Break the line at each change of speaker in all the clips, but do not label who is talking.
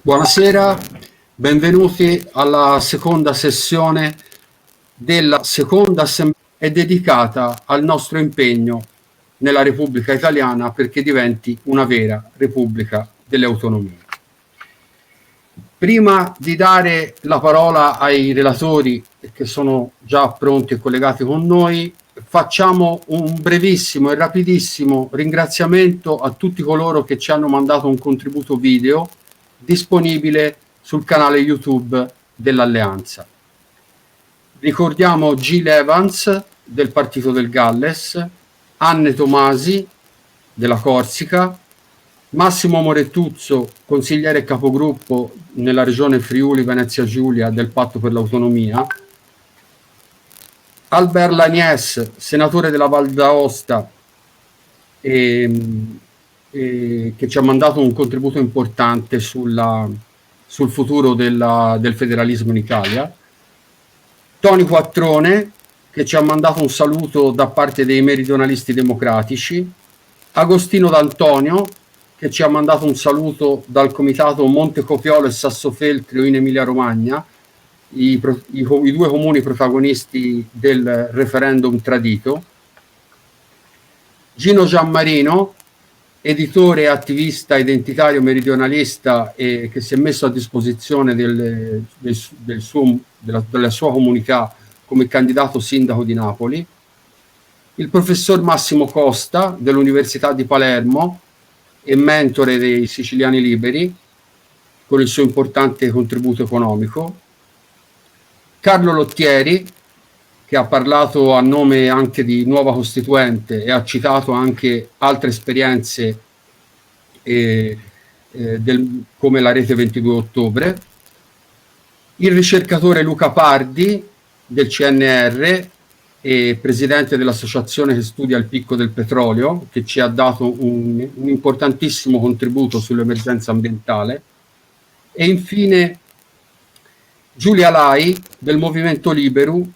Buonasera, benvenuti alla seconda sessione della seconda assemblea è dedicata al nostro impegno nella Repubblica Italiana perché diventi una vera Repubblica delle Autonomie. Prima di dare la parola ai relatori che sono già pronti e collegati con noi, facciamo un brevissimo e rapidissimo ringraziamento a tutti coloro che ci hanno mandato un contributo video disponibile sul canale YouTube dell'Alleanza. Ricordiamo Jill Evans del Partito del Galles, Anne Tomasi della Corsica, Massimo Morettuzzo, consigliere e capogruppo nella regione Friuli Venezia Giulia del Patto per l'Autonomia, Albert Lanies, senatore della Val d'Aosta, che ci ha mandato un contributo importante sul futuro del federalismo in Italia, Toni Quattrone, che ci ha mandato un saluto da parte dei meridionalisti democratici, Agostino D'Antonio, che ci ha mandato un saluto dal comitato Montecopiolo e Sassofeltrio in Emilia Romagna, i due comuni protagonisti del referendum tradito, Gino Giammarino, editore, attivista, identitario, meridionalista e che si è messo a disposizione della sua comunità come candidato sindaco di Napoli, il professor Massimo Costa dell'Università di Palermo e mentore dei Siciliani Liberi con il suo importante contributo economico, Carlo Lottieri, che ha parlato a nome anche di Nuova Costituente e ha citato anche altre esperienze come la Rete 22 Ottobre, il ricercatore Luca Pardi del CNR e presidente dell'associazione che studia il picco del petrolio, che ci ha dato un importantissimo contributo sull'emergenza ambientale, e infine Giulia Lai del Movimento Liberu,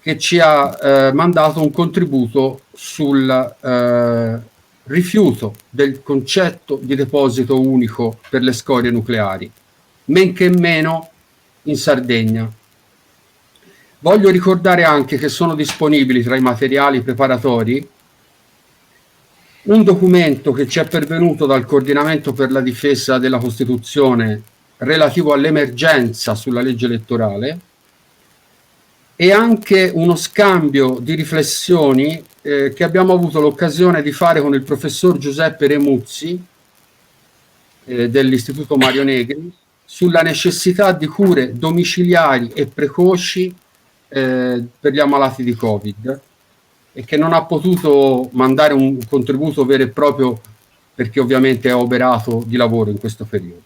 che ci ha mandato un contributo sul rifiuto del concetto di deposito unico per le scorie nucleari, men che meno in Sardegna. Voglio ricordare anche che sono disponibili tra i materiali preparatori un documento che ci è pervenuto dal Coordinamento per la difesa della Costituzione relativo all'emergenza sulla legge elettorale e anche uno scambio di riflessioni che abbiamo avuto l'occasione di fare con il professor Giuseppe Remuzzi dell'Istituto Mario Negri sulla necessità di cure domiciliari e precoci per gli ammalati di Covid e che non ha potuto mandare un contributo vero e proprio perché ovviamente è operato di lavoro in questo periodo.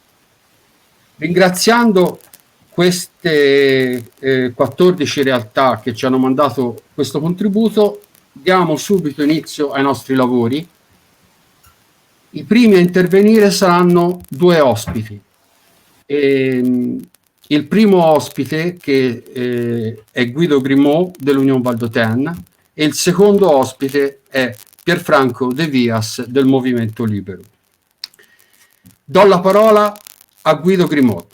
Ringraziando queste 14 realtà che ci hanno mandato questo contributo, diamo subito inizio ai nostri lavori. I primi a intervenire saranno due ospiti. Il primo ospite che è Guido Grimaud dell'Union Valdôtaine e il secondo ospite è Pierfranco De Vias del Movimento Libero. Do la parola a Guido Grimaud.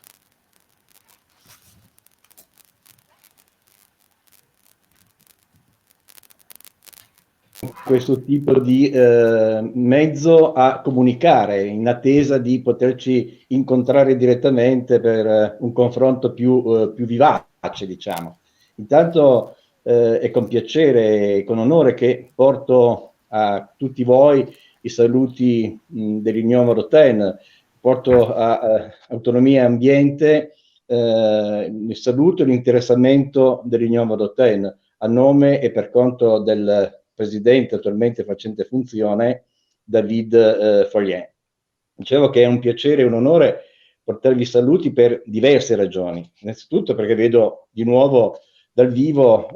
Questo tipo di mezzo a comunicare in attesa di poterci incontrare direttamente per un confronto più vivace, diciamo. Intanto è con piacere e con onore che porto a tutti voi i saluti dell'Union Valdôtaine, porto a Autonomia e Ambiente il saluto e l'interessamento dell'Union Valdôtaine a nome e per conto del presidente attualmente facente funzione David Follien. Dicevo che è un piacere e un onore portarvi saluti per diverse ragioni. Innanzitutto perché vedo di nuovo dal vivo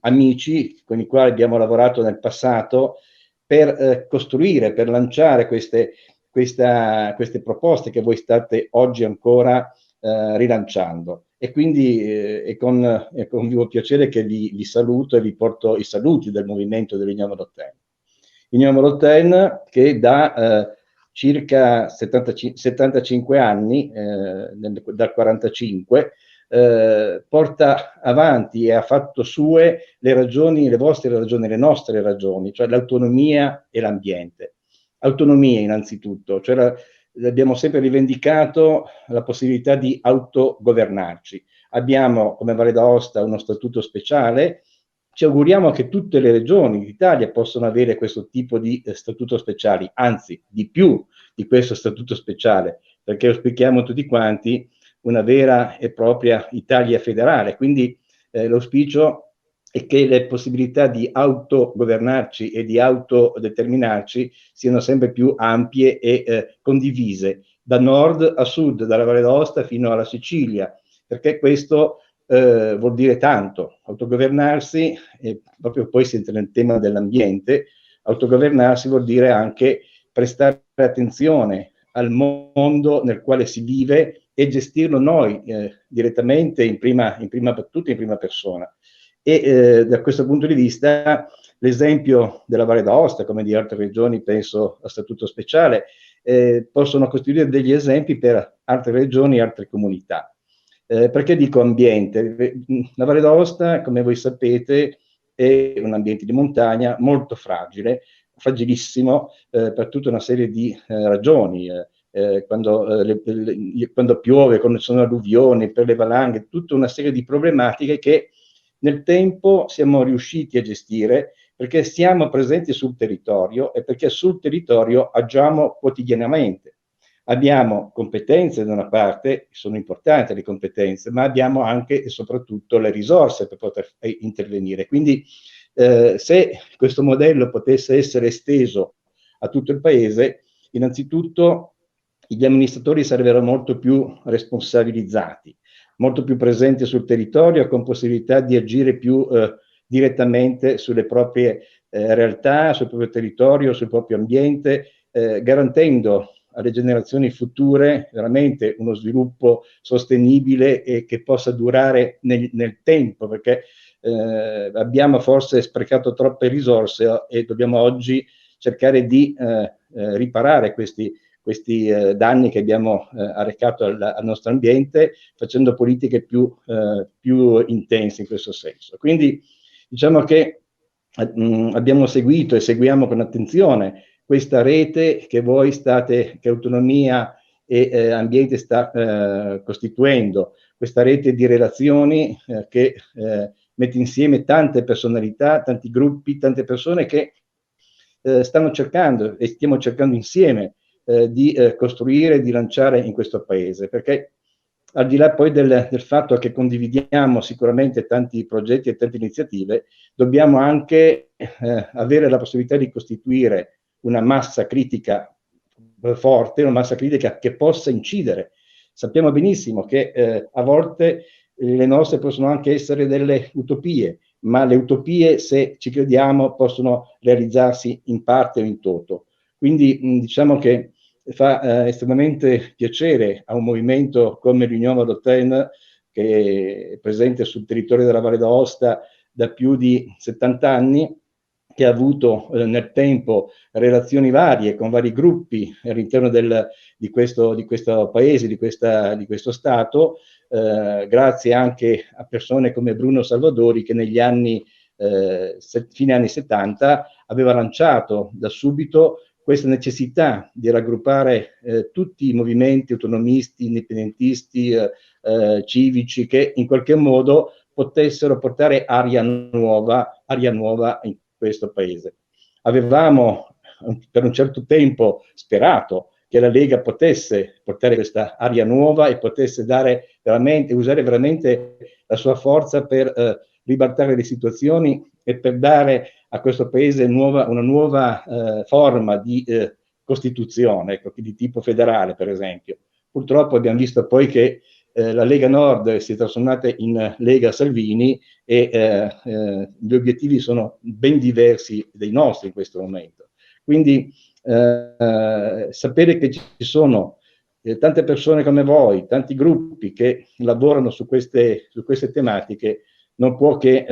amici con i quali abbiamo lavorato nel passato per costruire, per lanciare queste proposte che voi state oggi ancora rilanciando. E quindi è con vivo piacere che vi saluto e vi porto i saluti del movimento dell'Union Valdôtaine. L'Union Valdôtaine che da circa 75 anni, dal 45, porta avanti e ha fatto sue le ragioni, le vostre ragioni, le nostre ragioni, cioè l'autonomia e l'ambiente. Autonomia innanzitutto, cioè abbiamo sempre rivendicato la possibilità di autogovernarci. Abbiamo come Valle d'Aosta uno statuto speciale, ci auguriamo che tutte le regioni d'Italia possano avere questo tipo di statuto speciale, anzi di più di questo statuto speciale, perché auspichiamo tutti quanti una vera e propria Italia federale. Quindi l'auspicio è che le possibilità di autogovernarci e di autodeterminarci siano sempre più ampie e condivise, da nord a sud, dalla Valle d'Aosta fino alla Sicilia, perché questo vuol dire tanto. Autogovernarsi, e proprio poi si entra nel tema dell'ambiente, autogovernarsi vuol dire anche prestare attenzione al mondo nel quale si vive e gestirlo noi direttamente in prima battuta, in prima persona. E da questo punto di vista l'esempio della Valle d'Aosta, come di altre regioni, penso a statuto speciale, possono costituire degli esempi per altre regioni e altre comunità. Perché dico ambiente? La Valle d'Aosta, come voi sapete, è un ambiente di montagna molto fragile, fragilissimo per tutta una serie di ragioni. Quando piove, quando ci sono alluvioni, per le valanghe, tutta una serie di problematiche che nel tempo siamo riusciti a gestire perché siamo presenti sul territorio e perché sul territorio agiamo quotidianamente. Abbiamo competenze da una parte, sono importanti le competenze, ma abbiamo anche e soprattutto le risorse per poter intervenire. Quindi se questo modello potesse essere esteso a tutto il paese, innanzitutto gli amministratori sarebbero molto più responsabilizzati, molto più presenti sul territorio, con possibilità di agire più direttamente sulle proprie realtà, sul proprio territorio, sul proprio ambiente, garantendo alle generazioni future veramente uno sviluppo sostenibile e che possa durare nel tempo, perché abbiamo forse sprecato troppe risorse e dobbiamo oggi cercare di riparare questi danni che abbiamo arrecato al nostro ambiente, facendo politiche più intense in questo senso. Quindi diciamo che abbiamo seguito e seguiamo con attenzione questa rete che voi state, che Autonomia e Ambiente sta costituendo, questa rete di relazioni che mette insieme tante personalità, tanti gruppi, tante persone che stanno cercando e stiamo cercando insieme di costruire, di lanciare in questo paese, perché al di là poi del fatto che condividiamo sicuramente tanti progetti e tante iniziative, dobbiamo anche avere la possibilità di costituire una massa critica forte, una massa critica che possa incidere. Sappiamo benissimo che a volte le nostre possono anche essere delle utopie, ma le utopie, se ci crediamo, possono realizzarsi in parte o in toto. Quindi diciamo che fa estremamente piacere a un movimento come l'Union Vallotene, che è presente sul territorio della Valle d'Aosta da più di 70 anni, che ha avuto nel tempo relazioni varie con vari gruppi all'interno di questo paese, di questo Stato, grazie anche a persone come Bruno Salvadori, che negli anni, fine anni 70, aveva lanciato da subito questa necessità di raggruppare tutti i movimenti autonomisti, indipendentisti, civici, che in qualche modo potessero portare aria nuova in questo paese. Avevamo per un certo tempo sperato che la Lega potesse portare questa aria nuova e potesse usare veramente la sua forza per ribaltare le situazioni e per dare a questo paese una nuova forma di costituzione, ecco, di tipo federale, per esempio. Purtroppo abbiamo visto poi che la Lega Nord si è trasformata in Lega Salvini e gli obiettivi sono ben diversi dai nostri in questo momento. Quindi sapere che ci sono tante persone come voi, tanti gruppi che lavorano su queste tematiche, non può che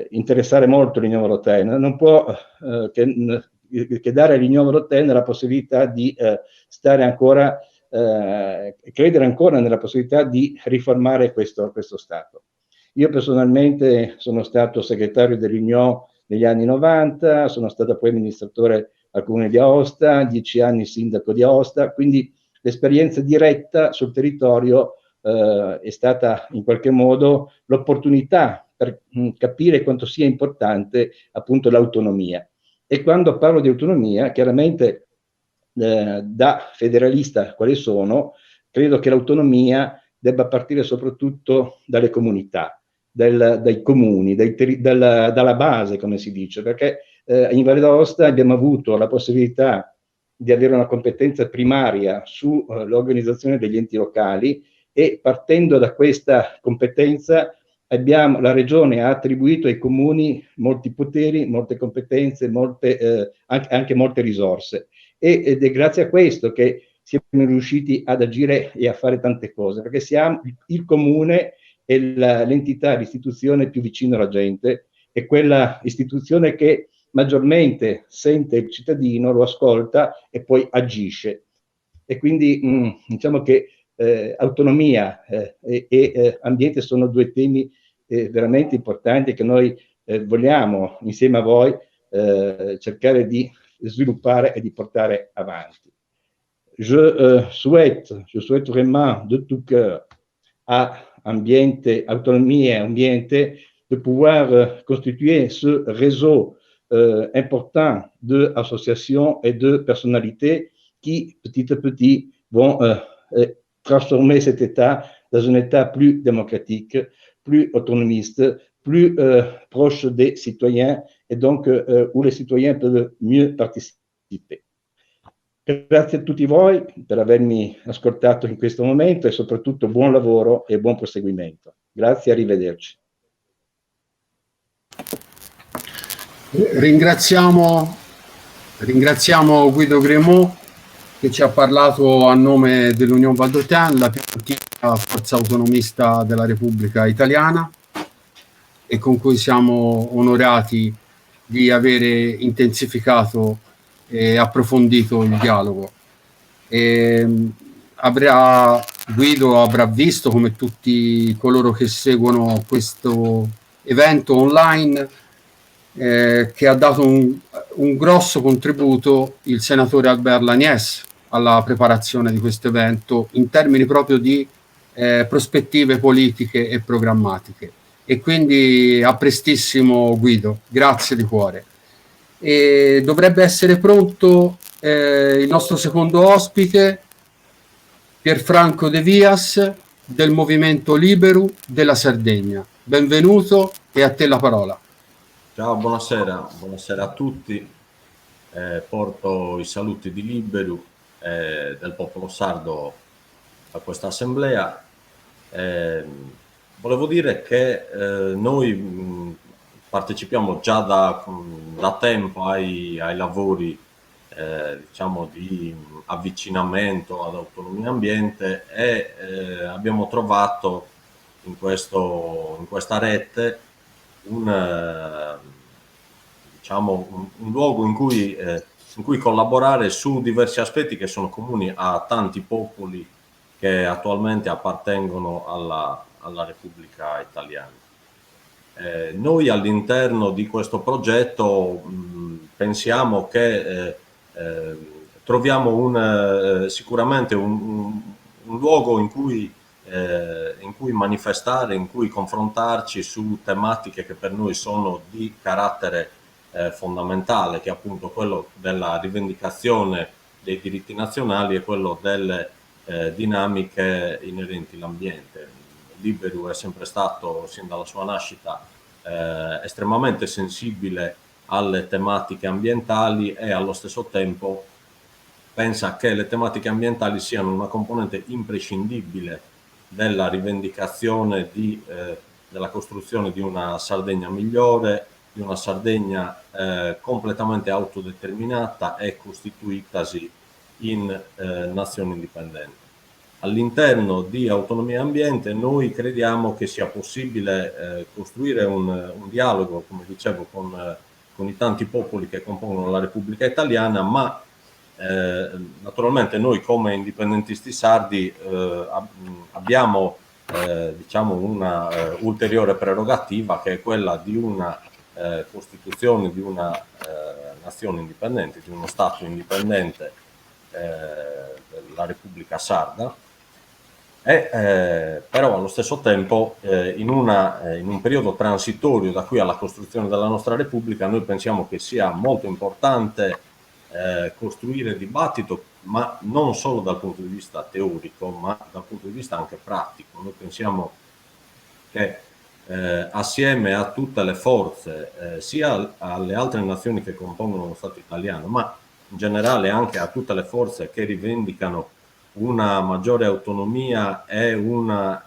interessare molto l'Unione Europea, non può che che dare a Lignon Volontè la possibilità di stare ancora, credere ancora nella possibilità di riformare questo Stato. Io personalmente sono stato segretario dell'Union negli anni 90, sono stato poi amministratore al Comune di Aosta, 10 anni sindaco di Aosta, quindi l'esperienza diretta sul territorio è stata in qualche modo l'opportunità per capire quanto sia importante appunto l'autonomia. E quando parlo di autonomia, chiaramente da federalista quale sono, credo che l'autonomia debba partire soprattutto dalle comunità, dai comuni, dalla base, come si dice, perché in Valle d'Aosta abbiamo avuto la possibilità di avere una competenza primaria sull'organizzazione degli enti locali e partendo da questa competenza la Regione ha attribuito ai comuni molti poteri, molte competenze, anche molte risorse ed è grazie a questo che siamo riusciti ad agire e a fare tante cose, perché il comune è l'entità, l'istituzione più vicina alla gente, è quella istituzione che maggiormente sente il cittadino, lo ascolta e poi agisce. E quindi diciamo che autonomia e ambiente sono due temi veramente importanti che noi vogliamo insieme a voi cercare di sviluppare e di portare avanti. Je souhaite vraiment de tout cœur à Ambiente, Autonomie et Ambiente de pouvoir constituer ce réseau important d'associations et de personnalités qui, petit à petit, vont transformer cet État dans un État plus démocratique, plus autonomiste, plus proche des citoyens et donc où les citoyens peuvent mieux participer. Grazie a tutti voi per avermi ascoltato in questo momento e soprattutto buon lavoro e buon proseguimento. Grazie, arrivederci.
Ringraziamo Guido Gremot che ci ha parlato a nome dell'Union Val d'Autun, la più antica forza autonomista della Repubblica Italiana e con cui siamo onorati di avere intensificato e approfondito il dialogo. Guido avrà visto, come tutti coloro che seguono questo evento online, che ha dato un grosso contributo il senatore Albert Laniès alla preparazione di questo evento in termini proprio di prospettive politiche e programmatiche. E quindi a prestissimo Guido, grazie di cuore. E dovrebbe essere pronto il nostro secondo ospite, Pierfranco De Vias del Movimento Liberu della Sardegna. Benvenuto e a te la parola.
Ciao, buonasera a tutti. Porto i saluti di Liberu del popolo sardo a questa assemblea. Volevo dire che noi partecipiamo già da tempo ai lavori diciamo di avvicinamento ad Autonomia Ambiente e abbiamo trovato in questa rete un luogo in cui collaborare su diversi aspetti che sono comuni a tanti popoli che attualmente appartengono alla Repubblica Italiana. Noi all'interno di questo progetto pensiamo che troviamo sicuramente un luogo in cui manifestare, in cui confrontarci su tematiche che per noi sono di carattere fondamentale, che è appunto quello della rivendicazione dei diritti nazionali e quello delle dinamiche inerenti all'ambiente. Liberu è sempre stato, sin dalla sua nascita, estremamente sensibile alle tematiche ambientali e allo stesso tempo pensa che le tematiche ambientali siano una componente imprescindibile della rivendicazione della costruzione di una Sardegna migliore, di una Sardegna completamente autodeterminata e costituitasi in nazione indipendente. All'interno di Autonomia Ambiente noi crediamo che sia possibile costruire un dialogo, come dicevo, con con i tanti popoli che compongono la Repubblica Italiana, ma naturalmente noi come indipendentisti sardi abbiamo diciamo una ulteriore prerogativa, che è quella di una costituzione di una nazione indipendente, di uno Stato indipendente, la Repubblica Sarda, però allo stesso tempo in un periodo transitorio da qui alla costruzione della nostra Repubblica noi pensiamo che sia molto importante costruire dibattito, ma non solo dal punto di vista teorico, ma dal punto di vista anche pratico. Noi pensiamo che assieme a tutte le forze, sia alle altre nazioni che compongono lo Stato italiano, ma in generale anche a tutte le forze che rivendicano una maggiore autonomia e una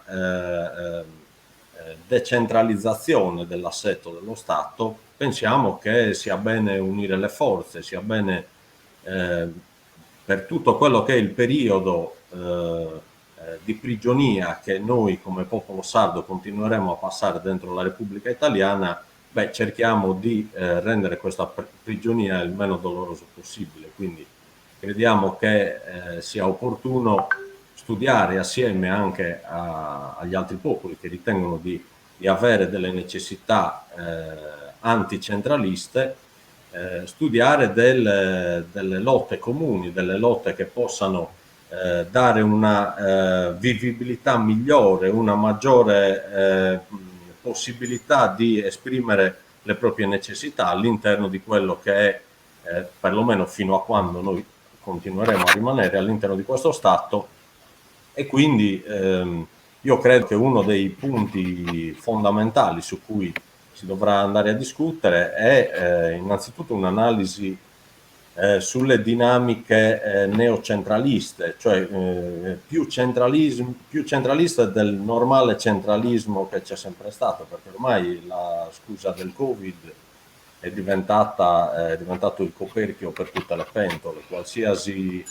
decentralizzazione dell'assetto dello Stato, pensiamo che sia bene unire le forze, sia bene per tutto quello che è il periodo di prigionia che noi come popolo sardo continueremo a passare dentro la Repubblica Italiana, cerchiamo di rendere questa prigionia il meno doloroso possibile. Quindi crediamo che sia opportuno studiare assieme anche agli altri popoli che ritengono di avere delle necessità anticentraliste, studiare delle lotte comuni, delle lotte che possano dare una vivibilità migliore, una maggiore possibilità di esprimere le proprie necessità all'interno di quello che è, perlomeno fino a quando noi continueremo a rimanere all'interno di questo Stato. E quindi io credo che uno dei punti fondamentali su cui si dovrà andare a discutere è innanzitutto un'analisi sulle dinamiche neocentraliste, cioè più centraliste del normale centralismo che c'è sempre stato, perché ormai la scusa del Covid è diventato il coperchio per tutte le pentole. Qualsiasi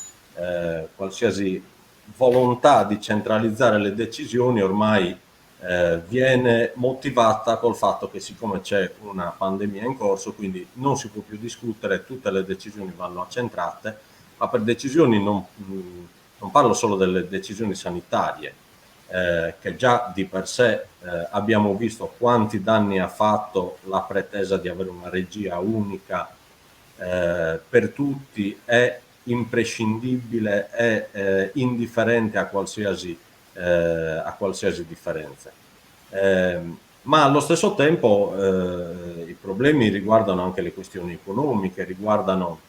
volontà di centralizzare le decisioni ormai viene motivata col fatto che, siccome c'è una pandemia in corso, quindi non si può più discutere, tutte le decisioni vanno accentrate, ma per decisioni non parlo solo delle decisioni sanitarie, che già di per sé abbiamo visto quanti danni ha fatto la pretesa di avere una regia unica per tutti, è imprescindibile e indifferente a qualsiasi differenza. Ma allo stesso tempo i problemi riguardano anche le questioni economiche, riguardano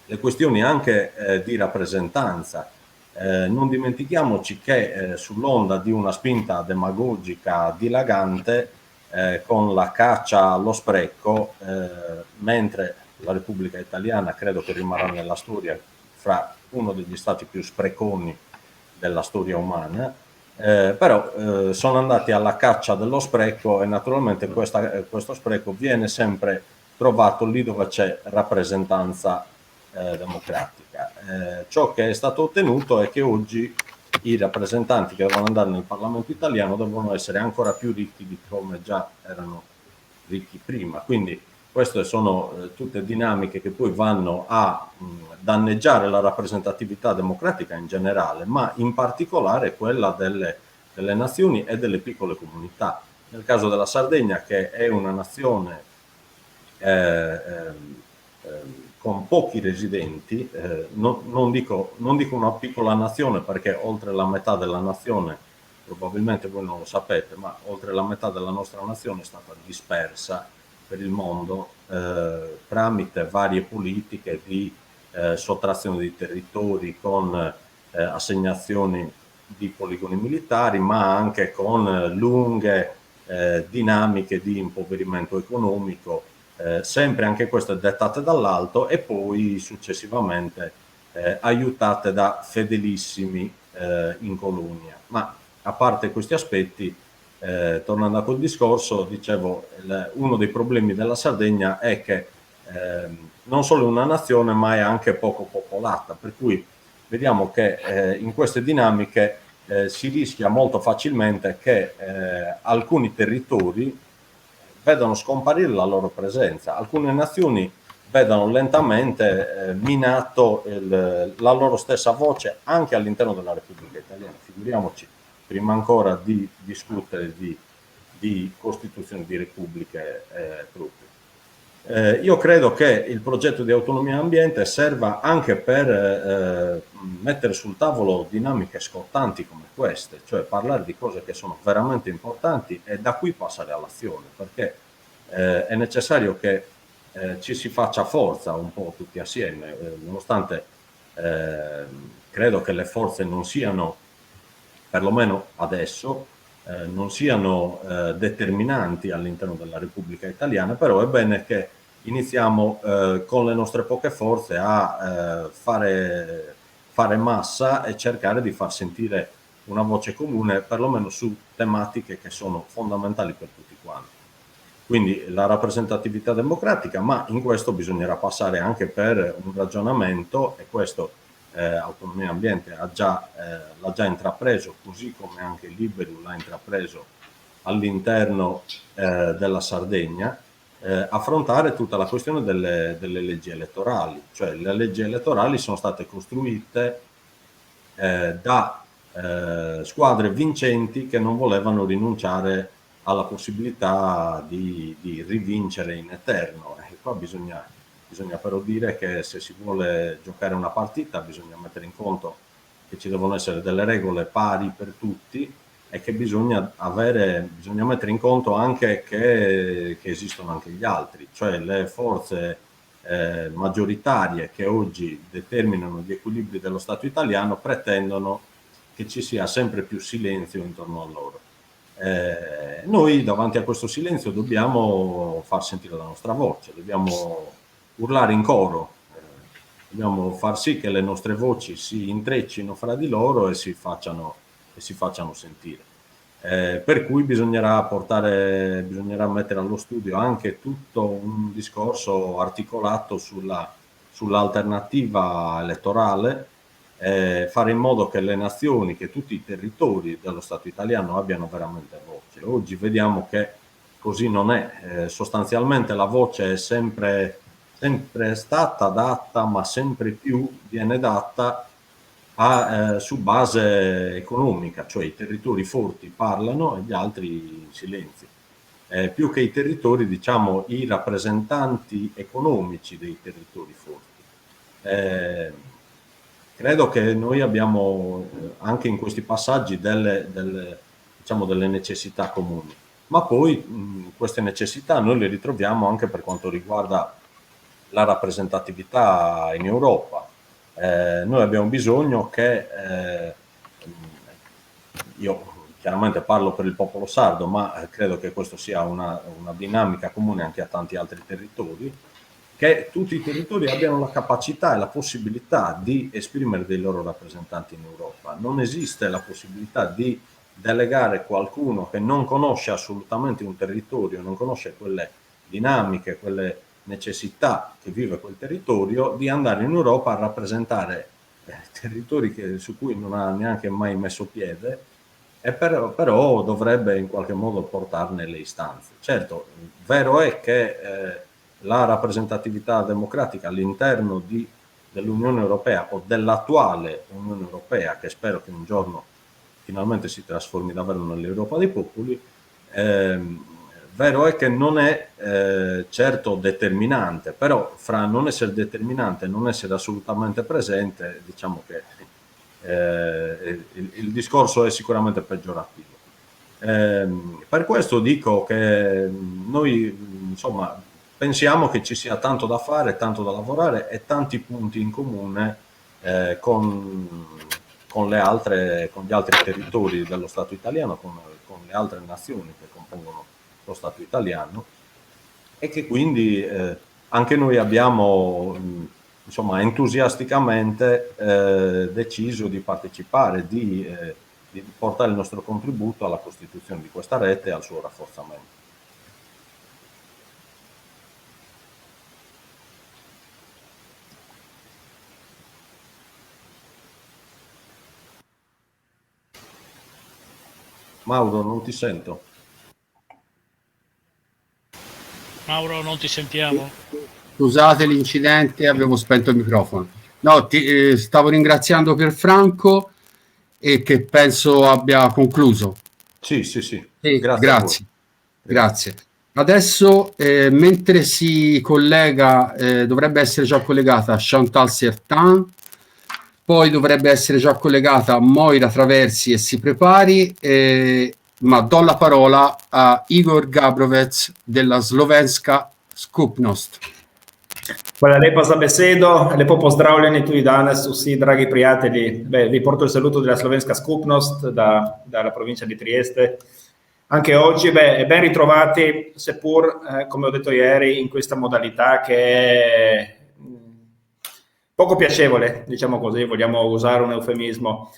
le questioni anche di rappresentanza. Non dimentichiamoci che sull'onda di una spinta demagogica dilagante, con la caccia allo spreco, mentre la Repubblica Italiana credo che rimarrà nella storia fra uno degli stati più spreconi della storia umana, però sono andati alla caccia dello spreco, e naturalmente questo spreco viene sempre trovato lì dove c'è rappresentanza democratica. Ciò che è stato ottenuto è che oggi i rappresentanti che devono andare nel Parlamento italiano devono essere ancora più ricchi di come già erano ricchi prima. Quindi queste sono tutte dinamiche che poi vanno a danneggiare la rappresentatività democratica in generale, ma in particolare quella delle nazioni e delle piccole comunità. Nel caso della Sardegna, che è una nazione con pochi residenti, non dico una piccola nazione, perché oltre la metà della nazione, probabilmente voi non lo sapete, ma oltre la metà della nostra nazione è stata dispersa per il mondo tramite varie politiche di sottrazione di territori, con assegnazioni di poligoni militari, ma anche con lunghe dinamiche di impoverimento economico, sempre anche queste dettate dall'alto e poi successivamente aiutate da fedelissimi in colonia. Ma a parte questi aspetti, tornando a quel discorso, dicevo, uno dei problemi della Sardegna è che non solo è una nazione, ma è anche poco popolata, per cui vediamo che in queste dinamiche si rischia molto facilmente che alcuni territori vedono scomparire la loro presenza. Alcune nazioni vedono lentamente minato la loro stessa voce anche all'interno della Repubblica Italiana. Figuriamoci, prima ancora di discutere di costituzione di repubbliche proprie. Io credo che il progetto di autonomia ambiente serva anche per mettere sul tavolo dinamiche scottanti come queste, cioè parlare di cose che sono veramente importanti e da qui passare all'azione, perché è necessario che ci si faccia forza un po' tutti assieme, nonostante credo che le forze non siano, perlomeno adesso, non siano determinanti all'interno della Repubblica Italiana, però è bene che iniziamo con le nostre poche forze a fare massa e cercare di far sentire una voce comune, perlomeno su tematiche che sono fondamentali per tutti quanti. Quindi la rappresentatività democratica, ma in questo bisognerà passare anche per un ragionamento, e questo Autonomia Ambiente l'ha già intrapreso, così come anche Liberum l'ha intrapreso all'interno della Sardegna, affrontare tutta la questione delle leggi elettorali. Cioè le leggi elettorali sono state costruite da squadre vincenti che non volevano rinunciare alla possibilità di rivincere in eterno. E qua bisogna però dire che se si vuole giocare una partita bisogna mettere in conto che ci devono essere delle regole pari per tutti e che bisogna mettere in conto anche che esistono anche gli altri, cioè le forze maggioritarie che oggi determinano gli equilibri dello Stato italiano pretendono che ci sia sempre più silenzio intorno a loro. Noi davanti a questo silenzio dobbiamo far sentire la nostra voce, dobbiamo urlare in coro, dobbiamo far sì che le nostre voci si intreccino fra di loro e si facciano sentire. Per cui bisognerà mettere allo studio anche tutto un discorso articolato sull'alternativa elettorale, fare in modo che le nazioni, che tutti i territori dello Stato italiano abbiano veramente voce. Oggi vediamo che così non è, sostanzialmente la voce è sempre stata data, ma sempre più viene data su base economica, cioè i territori forti parlano e gli altri in silenzio. Più che i territori, diciamo, i rappresentanti economici dei territori forti. Credo che noi abbiamo anche in questi passaggi delle necessità comuni, ma poi queste necessità noi le ritroviamo anche per quanto riguarda la rappresentatività in Europa. Noi abbiamo bisogno che, io chiaramente parlo per il popolo sardo, ma credo che questo sia una dinamica comune anche a tanti altri territori, che tutti i territori abbiano la capacità e la possibilità di esprimere dei loro rappresentanti in Europa. Non esiste la possibilità di delegare qualcuno che non conosce assolutamente un territorio, non conosce quelle dinamiche, quelle necessità che vive quel territorio, di andare in Europa a rappresentare territori su cui non ha neanche mai messo piede, e però dovrebbe in qualche modo portarne le istanze. Certo, vero è che la rappresentatività democratica all'interno dell'Unione Europea o dell'attuale Unione Europea, che spero che un giorno finalmente si trasformi davvero nell'Europa dei popoli, vero è che non è certo determinante, però fra non essere determinante e non essere assolutamente presente, diciamo che il discorso è sicuramente peggiorativo. Per questo dico che noi insomma pensiamo che ci sia tanto da fare, tanto da lavorare e tanti punti in comune con gli altri territori dello Stato italiano, con le altre nazioni che compongono lo Stato italiano, e che quindi anche noi abbiamo insomma entusiasticamente deciso di partecipare, di portare il nostro contributo alla costituzione di questa rete e al suo rafforzamento. Mauro, non ti sento.
Mauro, non ti sentiamo.
Scusate l'incidente, avevo spento il microfono. No, stavo ringraziando Pierfranco e che penso abbia concluso.
Sì.
Grazie. Grazie. Adesso, mentre si collega, dovrebbe essere già collegata Chantal Sertan, poi dovrebbe essere già collegata Moira Traversi e si prepari, ma do la parola a Igor Gabrovec della Slovenska skupnost.
Hvala lepa za besedo, lepo pozdravljeni tudi danes vsi dragi prijatelji. Vi porto il saluto della Slovenska skupnost dalla provincia di Trieste. Anche oggi, ben ritrovati, seppur, come ho detto ieri, in questa modalità che è poco piacevole, diciamo così, vogliamo usare un eufemismo.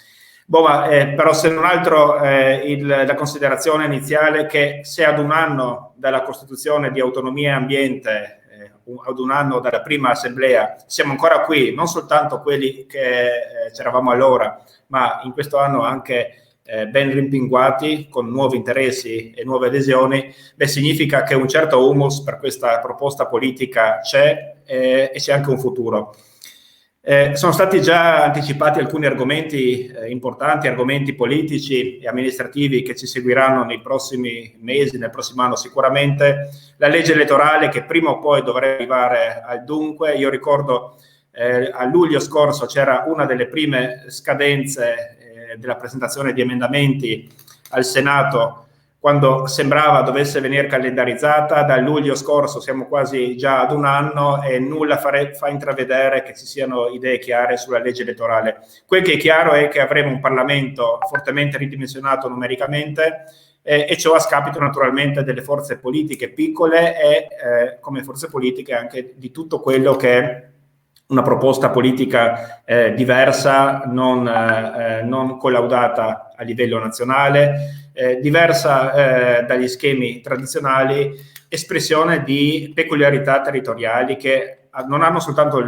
Però se non altro la considerazione iniziale che se ad un anno dalla Costituzione di Autonomia e Ambiente, ad un anno dalla prima assemblea, siamo ancora qui, non soltanto quelli che c'eravamo allora, ma in questo anno anche ben rimpinguati con nuovi interessi e nuove adesioni, significa che un certo humus per questa proposta politica c'è e c'è anche un futuro. Sono stati già anticipati alcuni argomenti importanti, argomenti politici e amministrativi che ci seguiranno nei prossimi mesi, nel prossimo anno sicuramente. La legge elettorale che prima o poi dovrebbe arrivare al dunque. Io ricordo a luglio scorso c'era una delle prime scadenze della presentazione di emendamenti al Senato, quando sembrava dovesse venire calendarizzata. Da luglio scorso siamo quasi già ad un anno e nulla fa intravedere che ci siano idee chiare sulla legge elettorale. Quel che è chiaro è che avremo un Parlamento fortemente ridimensionato numericamente e ciò a scapito naturalmente delle forze politiche piccole e come forze politiche anche di tutto quello che è una proposta politica diversa, non collaudata a livello nazionale, diversa dagli schemi tradizionali, espressione di peculiarità territoriali che non hanno soltanto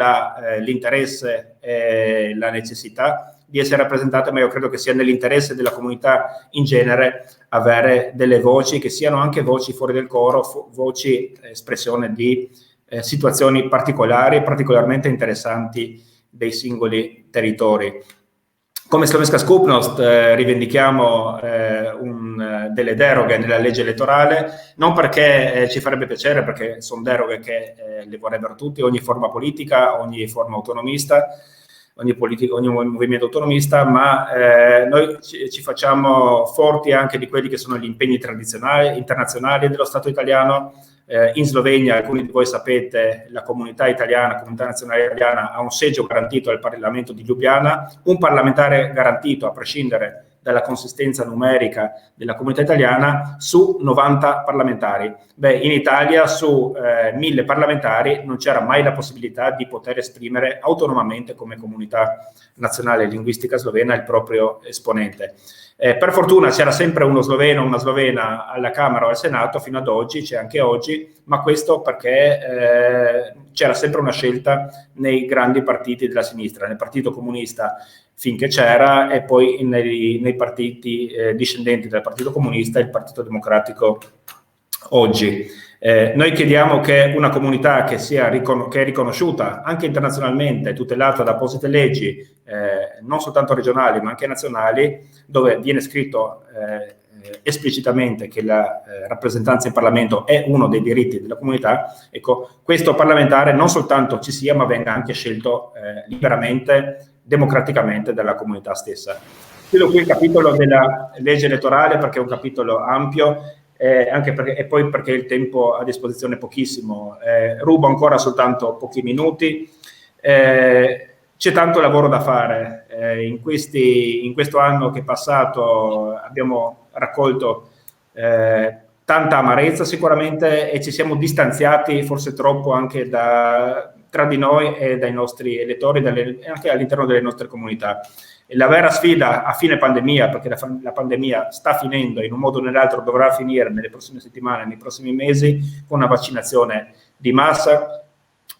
l'interesse e la necessità di essere rappresentate, ma io credo che sia nell'interesse della comunità in genere avere delle voci che siano anche voci fuori del coro, voci espressione di situazioni particolari, particolarmente interessanti dei singoli territori. Come Slovenska skupnost rivendichiamo delle deroghe nella legge elettorale, non perché ci farebbe piacere, perché sono deroghe che le vorrebbero tutti, ogni forma politica, ogni forma autonomista, ogni movimento autonomista, ma noi ci facciamo forti anche di quelli che sono gli impegni tradizionali, internazionali dello Stato italiano. In Slovenia, alcuni di voi sapete, la comunità italiana, la comunità nazionale italiana ha un seggio garantito al Parlamento di Lubiana, un parlamentare garantito a prescindere dalla consistenza numerica della comunità italiana su 90 parlamentari. In Italia su 1000 parlamentari non c'era mai la possibilità di poter esprimere autonomamente come comunità nazionale linguistica slovena il proprio esponente. Per fortuna c'era sempre uno sloveno o una slovena alla Camera o al Senato fino ad oggi, c'è anche oggi, ma questo perché c'era sempre una scelta nei grandi partiti della sinistra, nel Partito Comunista finché c'era e poi nei partiti discendenti del Partito Comunista e il Partito Democratico oggi. Noi chiediamo che una comunità che è riconosciuta anche internazionalmente, tutelata da apposite leggi, non soltanto regionali ma anche nazionali, dove viene scritto esplicitamente che la rappresentanza in Parlamento è uno dei diritti della comunità, ecco, questo parlamentare non soltanto ci sia, ma venga anche scelto liberamente, democraticamente dalla comunità stessa. Quello qui è il capitolo della legge elettorale, perché è un capitolo ampio, anche e poi perché il tempo a disposizione è pochissimo, rubo ancora soltanto pochi minuti. C'è tanto lavoro da fare. In questo anno che è passato abbiamo raccolto tanta amarezza sicuramente e ci siamo distanziati forse troppo anche tra di noi e dai nostri elettori, anche all'interno delle nostre comunità. E la vera sfida a fine pandemia, perché la pandemia sta finendo, in un modo o nell'altro dovrà finire nelle prossime settimane, nei prossimi mesi, con una vaccinazione di massa,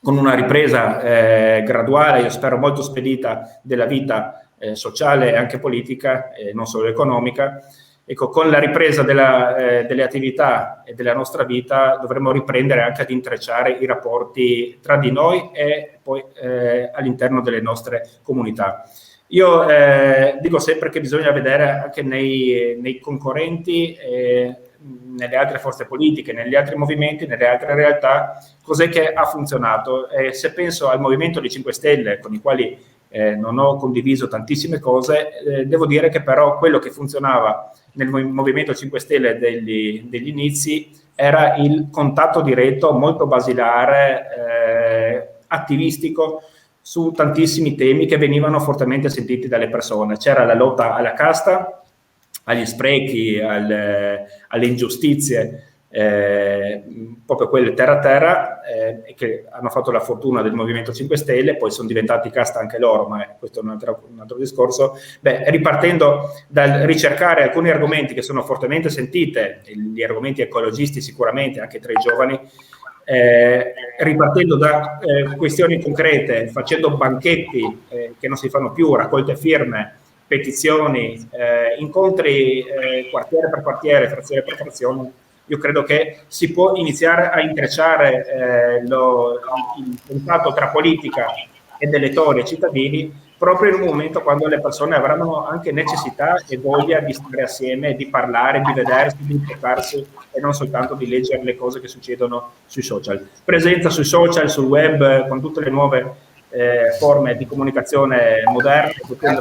con una ripresa graduale, io spero molto spedita, della vita sociale e anche politica, non solo economica. ecco, con la ripresa delle attività e della nostra vita dovremmo riprendere anche ad intrecciare i rapporti tra di noi e poi all'interno delle nostre comunità. Io dico sempre che bisogna vedere anche nei concorrenti, nelle altre forze politiche, negli altri movimenti, nelle altre realtà, cos'è che ha funzionato. Se penso al Movimento dei 5 Stelle, con i quali non ho condiviso tantissime cose, devo dire che però quello che funzionava nel Movimento 5 Stelle degli inizi era il contatto diretto, molto basilare, attivistico, su tantissimi temi che venivano fortemente sentiti dalle persone. C'era la lotta alla casta, agli sprechi, alle ingiustizie, proprio quelle terra che hanno fatto la fortuna del Movimento 5 Stelle, poi sono diventati casta anche loro, ma questo è un altro discorso. Ripartendo dal ricercare alcuni argomenti che sono fortemente sentite, gli argomenti ecologisti sicuramente anche tra i giovani, ripartendo da questioni concrete, facendo banchetti che non si fanno più, raccolte firme, petizioni, incontri quartiere per quartiere, frazione per frazione, io credo che si può iniziare a intrecciare il contatto tra politica ed elettori e cittadini proprio in un momento quando le persone avranno anche necessità e voglia di stare assieme, di parlare, di vedersi, di toccarsi e non soltanto di leggere le cose che succedono sui social. Presenza sui social, sul web, con tutte le nuove forme di comunicazione moderne,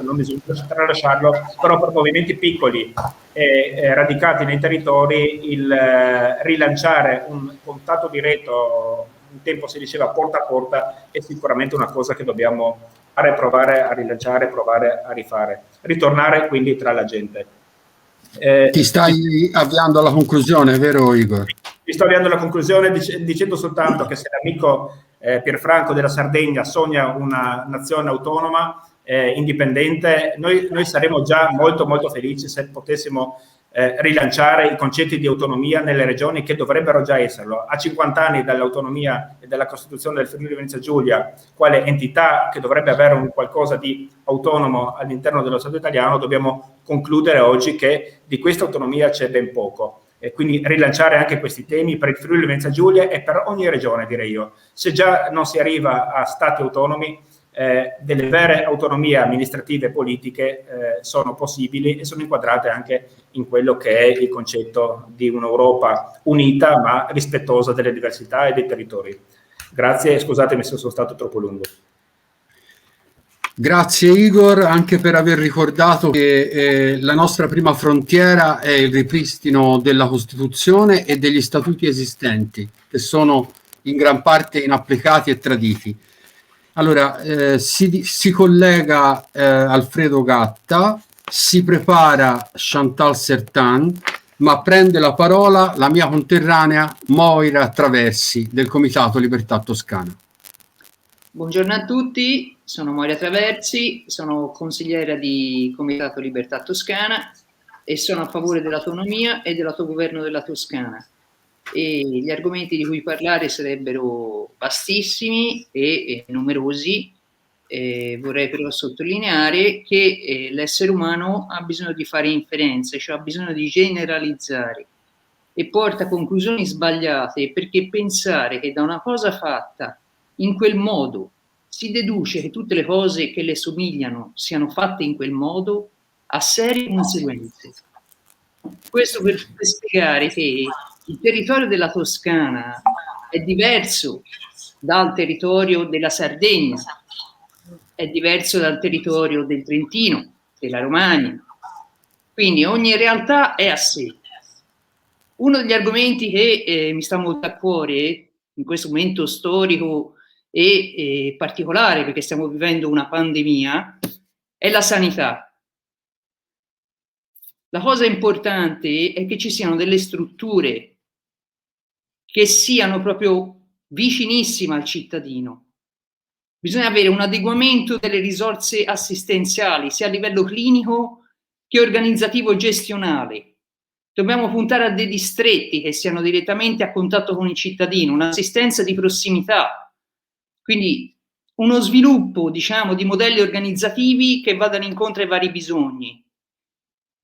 non bisogna tralasciarlo, però per movimenti piccoli e radicati nei territori il rilanciare un contatto diretto, un tempo si diceva porta a porta, è sicuramente una cosa che dobbiamo fare, provare a rilanciare, provare a rifare, ritornare quindi tra la gente.
Ti stai avviando alla conclusione, vero Igor?
Mi sto avviando alla conclusione dicendo soltanto che se l'amico Pierfranco della Sardegna sogna una nazione autonoma, indipendente, noi saremo già molto molto felici se potessimo rilanciare i concetti di autonomia nelle regioni che dovrebbero già esserlo. A 50 anni dall'autonomia e dalla Costituzione del Friuli Venezia Giulia, quale entità che dovrebbe avere un qualcosa di autonomo all'interno dello Stato italiano, dobbiamo concludere oggi che di questa autonomia c'è ben poco. E quindi rilanciare anche questi temi per il Friuli Venezia Giulia e per ogni regione, direi io. Se già non si arriva a stati autonomi, delle vere autonomie amministrative e politiche sono possibili e sono inquadrate anche in quello che è il concetto di un'Europa unita ma rispettosa delle diversità e dei territori. Grazie e scusatemi se sono stato troppo lungo.
Grazie Igor anche per aver ricordato che la nostra prima frontiera è il ripristino della Costituzione e degli statuti esistenti, che sono in gran parte inapplicati e traditi. Allora, si collega Alfredo Gatta, si prepara Chantal Sertan, ma prende la parola la mia conterranea Moira Traversi del Comitato Libertà Toscana.
Buongiorno a tutti, sono Moira Traversi, sono consigliera di Comitato Libertà Toscana e sono a favore dell'autonomia e dell'autogoverno della Toscana. E gli argomenti di cui parlare sarebbero vastissimi e numerosi. Vorrei però sottolineare che l'essere umano ha bisogno di fare inferenze, cioè ha bisogno di generalizzare e porta a conclusioni sbagliate, perché pensare che da una cosa fatta in quel modo si deduce che tutte le cose che le somigliano siano fatte in quel modo ha serie conseguenze. Questo per spiegare che il territorio della Toscana è diverso dal territorio della Sardegna, è diverso dal territorio del Trentino, della Romagna. Quindi ogni realtà è a sé. Uno degli argomenti che mi sta molto a cuore in questo momento storico e particolare, perché stiamo vivendo una pandemia, è la sanità. La cosa importante è che ci siano delle strutture che siano proprio vicinissime al cittadino. Bisogna avere un adeguamento delle risorse assistenziali, sia a livello clinico che organizzativo e gestionale. Dobbiamo puntare a dei distretti che siano direttamente a contatto con il cittadino, un'assistenza di prossimità. Quindi uno sviluppo, diciamo, di modelli organizzativi che vadano incontro ai vari bisogni.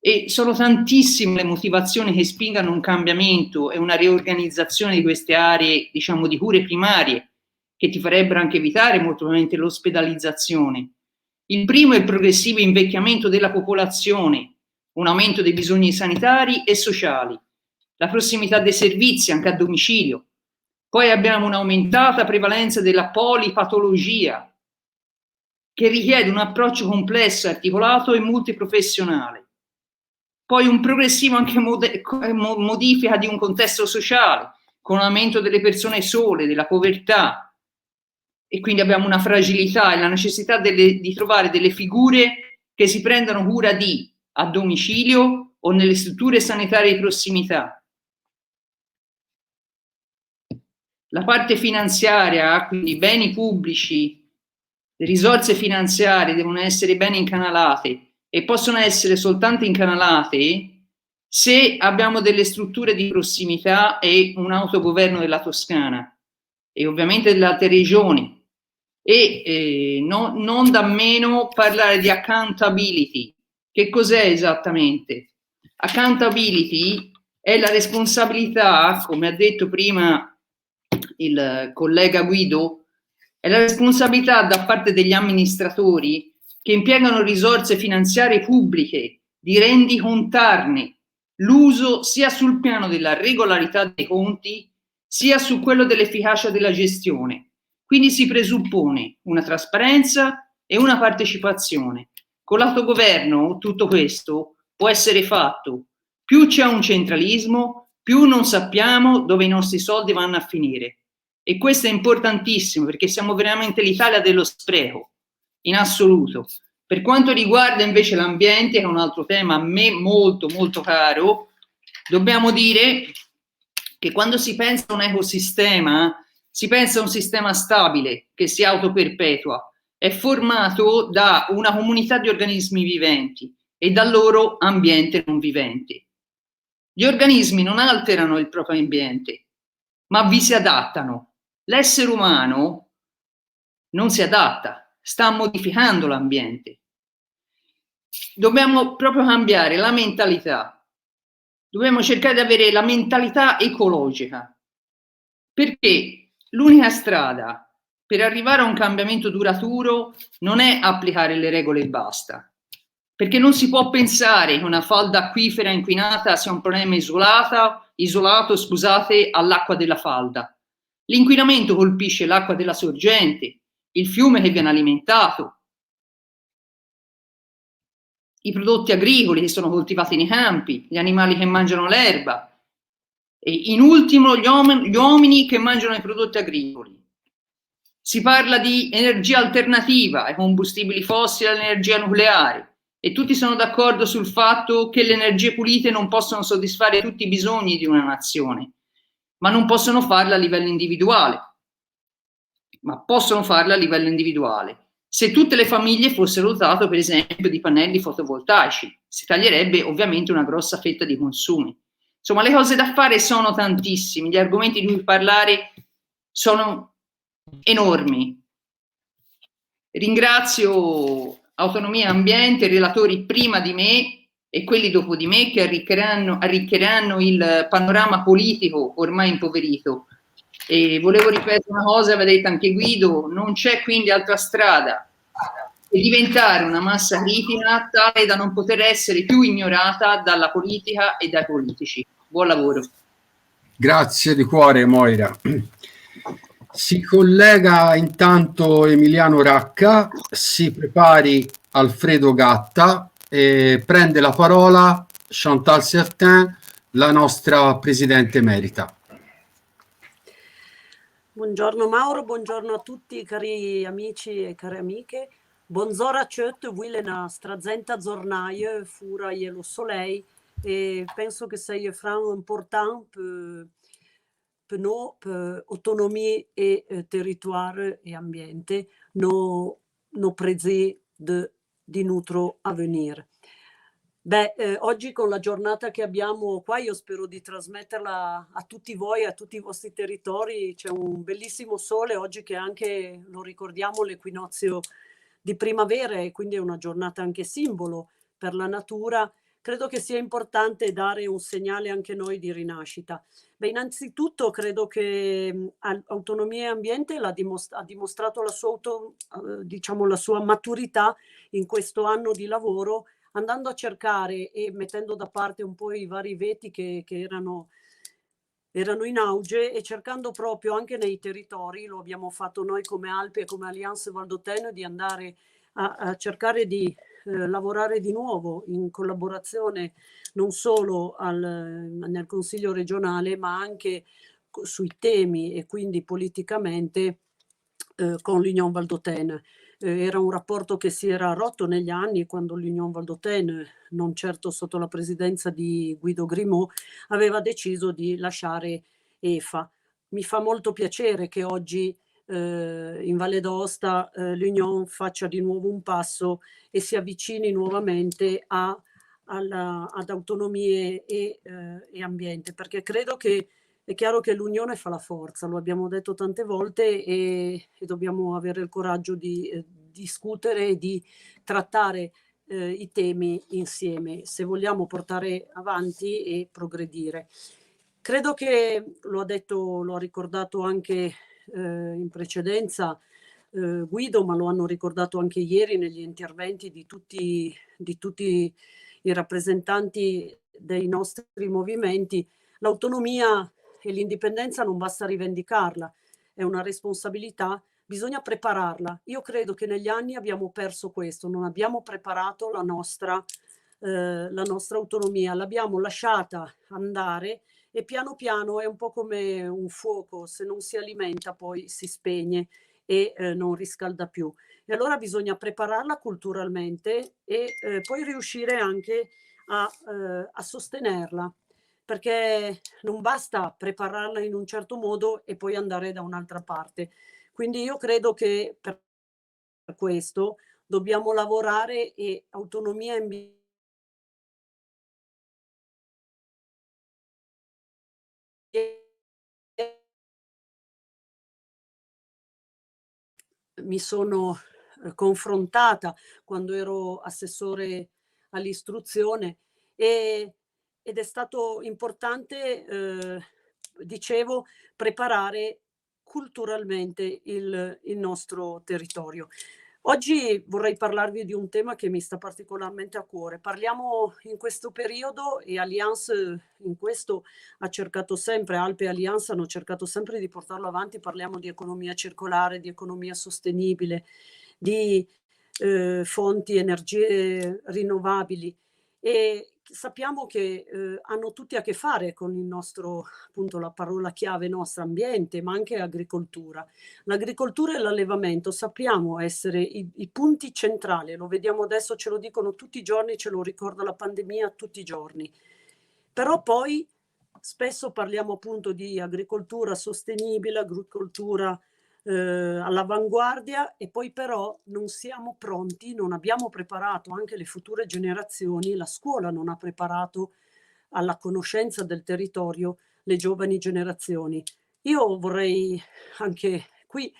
E sono tantissime le motivazioni che spingano un cambiamento e una riorganizzazione di queste aree, diciamo, di cure primarie, che ti farebbero anche evitare molto probabilmente l'ospedalizzazione. Il primo è il progressivo invecchiamento della popolazione, un aumento dei bisogni sanitari e sociali, la prossimità dei servizi anche a domicilio. Poi abbiamo un'aumentata prevalenza della polipatologia, che richiede un approccio complesso, articolato e multiprofessionale. Poi un progressivo anche modifica di un contesto sociale, con l'aumento delle persone sole, della povertà, e quindi abbiamo una fragilità e la necessità di trovare delle figure che si prendano cura a domicilio o nelle strutture sanitarie di prossimità. La parte finanziaria, quindi beni pubblici, le risorse finanziarie devono essere ben incanalate e possono essere soltanto incanalate se abbiamo delle strutture di prossimità e un autogoverno della Toscana e ovviamente delle altre regioni. E non da meno parlare di accountability. Che cos'è esattamente? Accountability è la responsabilità, come ha detto prima il collega Guido, è la responsabilità da parte degli amministratori che impiegano risorse finanziarie pubbliche di rendicontarne l'uso sia sul piano della regolarità dei conti sia su quello dell'efficacia della gestione. Quindi si presuppone una trasparenza e una partecipazione. Con l'autogoverno tutto questo può essere fatto. Più c'è un centralismo, più non sappiamo dove i nostri soldi vanno a finire. E questo è importantissimo perché siamo veramente l'Italia dello spreco, in assoluto. Per quanto riguarda invece l'ambiente, che è un altro tema a me molto molto caro, dobbiamo dire che quando si pensa a un ecosistema, si pensa a un sistema stabile che si autoperpetua, è formato da una comunità di organismi viventi e dal loro ambiente non vivente. Gli organismi non alterano il proprio ambiente, ma vi si adattano. L'essere umano non si adatta, sta modificando l'ambiente. Dobbiamo proprio cambiare la mentalità. Dobbiamo cercare di avere la mentalità ecologica, perché l'unica strada per arrivare a un cambiamento duraturo non è applicare le regole e basta, perché non si può pensare che una falda acquifera inquinata sia un problema isolato, all'acqua della falda. L'inquinamento colpisce l'acqua della sorgente, il fiume che viene alimentato, i prodotti agricoli che sono coltivati nei campi, gli animali che mangiano l'erba e in ultimo gli uomini che mangiano i prodotti agricoli. Si parla di energia alternativa ai combustibili fossili e all'energia nucleare e tutti sono d'accordo sul fatto che le energie pulite non possono soddisfare tutti i bisogni di una nazione, ma non possono farla a livello individuale. Se tutte le famiglie fossero dotate, per esempio, di pannelli fotovoltaici, si taglierebbe ovviamente una grossa fetta di consumi. Insomma, le cose da fare sono tantissime, gli argomenti di cui parlare sono enormi. Ringrazio Autonomia e Ambiente, i relatori prima di me e quelli dopo di me che arricchiranno il panorama politico ormai impoverito. E volevo ripetere una cosa, aveva detto anche Guido, non c'è quindi altra strada che diventare una massa critica tale da non poter essere più ignorata dalla politica e dai politici. Buon lavoro.
Grazie di cuore, Moira. Si collega intanto Emiliano Racca, si prepari Alfredo Gatta e prende la parola Chantal Certin, la nostra presidente emerita.
Buongiorno Mauro, buongiorno a tutti cari amici e care amiche. Bonzora cött, vuilena strazenta zornaie, fura ielo soleil, e penso che sia franco important per noi, per autonomia e territoire e ambiente, no presi di nutro a venire. Oggi con la giornata che abbiamo qua, io spero di trasmetterla a tutti voi, a tutti i vostri territori. C'è un bellissimo sole oggi che anche, lo ricordiamo, l'equinozio di primavera e quindi è una giornata anche simbolo per la natura. credo che sia importante dare un segnale anche noi di rinascita. Beh, innanzitutto credo che Autonomia e Ambiente ha dimostrato diciamo, la sua maturità in questo anno di lavoro, andando a cercare e mettendo da parte un po' i vari veti che erano in auge, e cercando proprio anche nei territori, lo abbiamo fatto noi come Alpi e come Allianz Valdôtaine, di andare a cercare di lavorare di nuovo in collaborazione non solo nel Consiglio regionale, ma anche sui temi e quindi politicamente con l'Union Valdôtaine. Era un rapporto che si era rotto negli anni, quando l'Union Valdôtaine, non certo sotto la presidenza di Guido Grimaud, aveva deciso di lasciare EFA. Mi fa molto piacere che oggi in Valle d'Aosta l'Union faccia di nuovo un passo e si avvicini nuovamente ad autonomie e ambiente, perché credo che è chiaro che l'unione fa la forza, lo abbiamo detto tante volte, e dobbiamo avere il coraggio di discutere e di trattare i temi insieme, se vogliamo portare avanti e progredire. Credo che, lo ha ricordato anche in precedenza Guido, ma lo hanno ricordato anche ieri negli interventi di tutti i rappresentanti dei nostri movimenti, l'autonomia e l'indipendenza non basta rivendicarla, è una responsabilità, bisogna prepararla. Io credo che negli anni abbiamo perso questo, non abbiamo preparato la nostra autonomia, l'abbiamo lasciata andare, e piano piano è un po' come un fuoco, se non si alimenta poi si spegne e non riscalda più. E allora bisogna prepararla culturalmente e poi riuscire anche a sostenerla, perché non basta prepararla in un certo modo e poi andare da un'altra parte. Quindi io credo che per questo dobbiamo lavorare, e autonomia e mi sono confrontata quando ero assessore all'istruzione, ed è stato importante, dicevo, preparare culturalmente il nostro territorio. Oggi vorrei parlarvi di un tema che mi sta particolarmente a cuore. Parliamo in questo periodo, e Allianz in questo ha cercato sempre, Alpe e Allianz hanno cercato sempre di portarlo avanti, parliamo di economia circolare, di economia sostenibile, di fonti, energie rinnovabili, e sappiamo che hanno tutti a che fare con il nostro, appunto la parola chiave nostra, ambiente, ma anche agricoltura. L'agricoltura e l'allevamento sappiamo essere i punti centrali, lo vediamo adesso, ce lo dicono tutti i giorni, ce lo ricorda la pandemia tutti i giorni. Però poi spesso parliamo appunto di agricoltura sostenibile, agricoltura all'avanguardia, e poi però non siamo pronti, non abbiamo preparato anche le future generazioni, la scuola non ha preparato alla conoscenza del territorio le giovani generazioni. Io vorrei anche qui,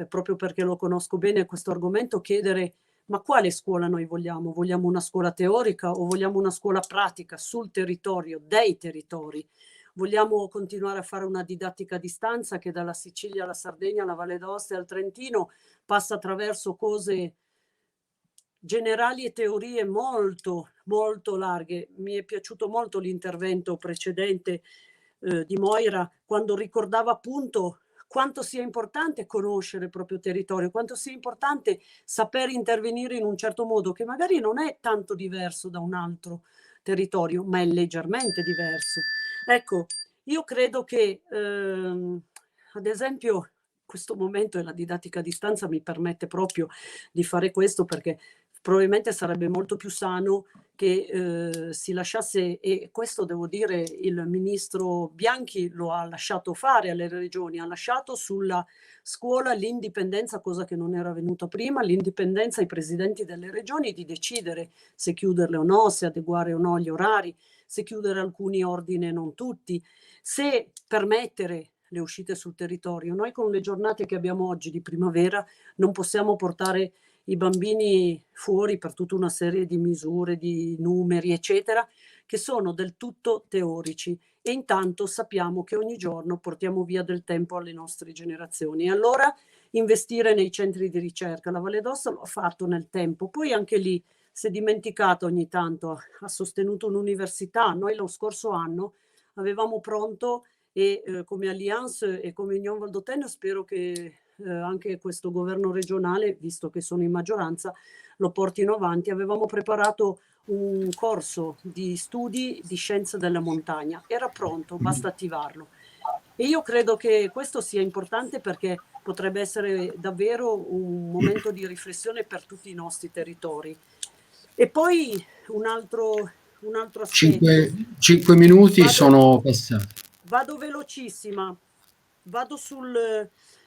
proprio perché lo conosco bene questo argomento, chiedere: ma quale scuola noi vogliamo? Vogliamo una scuola teorica o vogliamo una scuola pratica sul territorio, dei territori? Vogliamo continuare a fare una didattica a distanza che dalla Sicilia alla Sardegna, alla Valle d'Aosta e al Trentino passa attraverso cose generali e teorie molto, molto larghe? Mi è piaciuto molto l'intervento precedente di Moira, quando ricordava appunto quanto sia importante conoscere il proprio territorio, quanto sia importante saper intervenire in un certo modo che magari non è tanto diverso da un altro territorio, ma è leggermente diverso. Ecco, io credo che ad esempio questo momento, e la didattica a distanza mi permette proprio di fare questo, perché probabilmente sarebbe molto più sano che si lasciasse, e questo devo dire il ministro Bianchi lo ha lasciato fare alle regioni, ha lasciato sulla scuola l'indipendenza, cosa che non era venuta prima, l'indipendenza ai presidenti delle regioni di decidere se chiuderle o no, se adeguare o no gli orari, se chiudere alcuni ordini e non tutti, se permettere le uscite sul territorio. Noi con le giornate che abbiamo oggi di primavera non possiamo portare i bambini fuori per tutta una serie di misure, di numeri, eccetera, che sono del tutto teorici, e intanto sappiamo che ogni giorno portiamo via del tempo alle nostre generazioni. E allora investire nei centri di ricerca. La Valle d'Aosta lo ha fatto nel tempo, poi anche lì si è dimenticata ogni tanto, ha sostenuto un'università. Noi lo scorso anno avevamo pronto, e come Alliance e come Union Valdôtaine spero che anche questo governo regionale, visto che sono in maggioranza, lo portino avanti. Avevamo preparato un corso di studi di scienze della montagna, era pronto, basta attivarlo. E io credo che questo sia importante, perché potrebbe essere davvero un momento di riflessione per tutti i nostri territori. E poi un altro aspetto.
5 minuti sono passati.
Vado velocissima, vado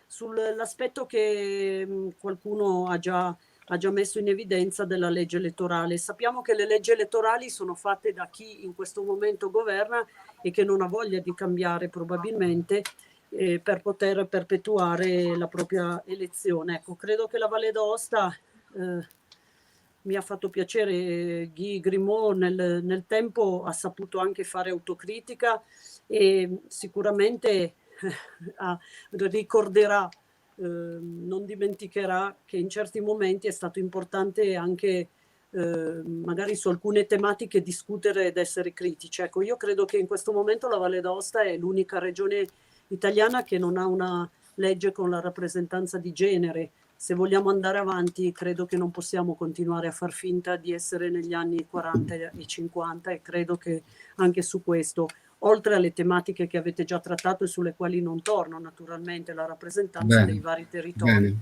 sull'aspetto che qualcuno ha già messo in evidenza della legge elettorale. Sappiamo che le leggi elettorali sono fatte da chi in questo momento governa e che non ha voglia di cambiare probabilmente per poter perpetuare la propria elezione. Ecco, credo che la Valle d'Aosta, mi ha fatto piacere, Guy Grimaud nel tempo ha saputo anche fare autocritica, e sicuramente ricorderà, non dimenticherà che in certi momenti è stato importante anche magari su alcune tematiche discutere ed essere critici. Ecco, io credo che in questo momento la Valle d'Aosta è l'unica regione italiana che non ha una legge con la rappresentanza di genere. Se vogliamo andare avanti, credo che non possiamo continuare a far finta di essere negli anni 40 e 50, e credo che anche su questo, oltre alle tematiche che avete già trattato e sulle quali non torno, naturalmente la rappresentanza dei vari territori.
Bene.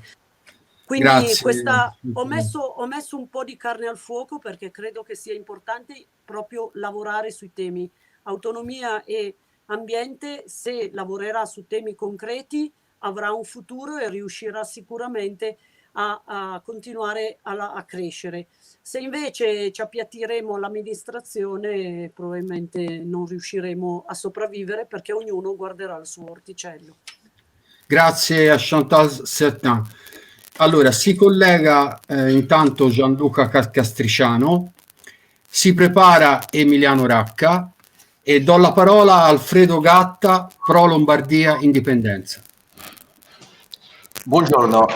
Quindi
Grazie.
ho messo un po' di carne al fuoco, perché credo che sia importante proprio lavorare sui temi autonomia e ambiente. Se lavorerà su temi concreti avrà un futuro e riuscirà sicuramente a continuare a crescere. Se invece ci appiattiremo all'amministrazione, probabilmente non riusciremo a sopravvivere, perché ognuno guarderà il suo orticello.
Grazie a Chantal Sertin. Allora, si collega intanto Gianluca Castriciano, si prepara Emiliano Racca e do la parola a Alfredo Gatta, Pro Lombardia Indipendenza.
Buongiorno,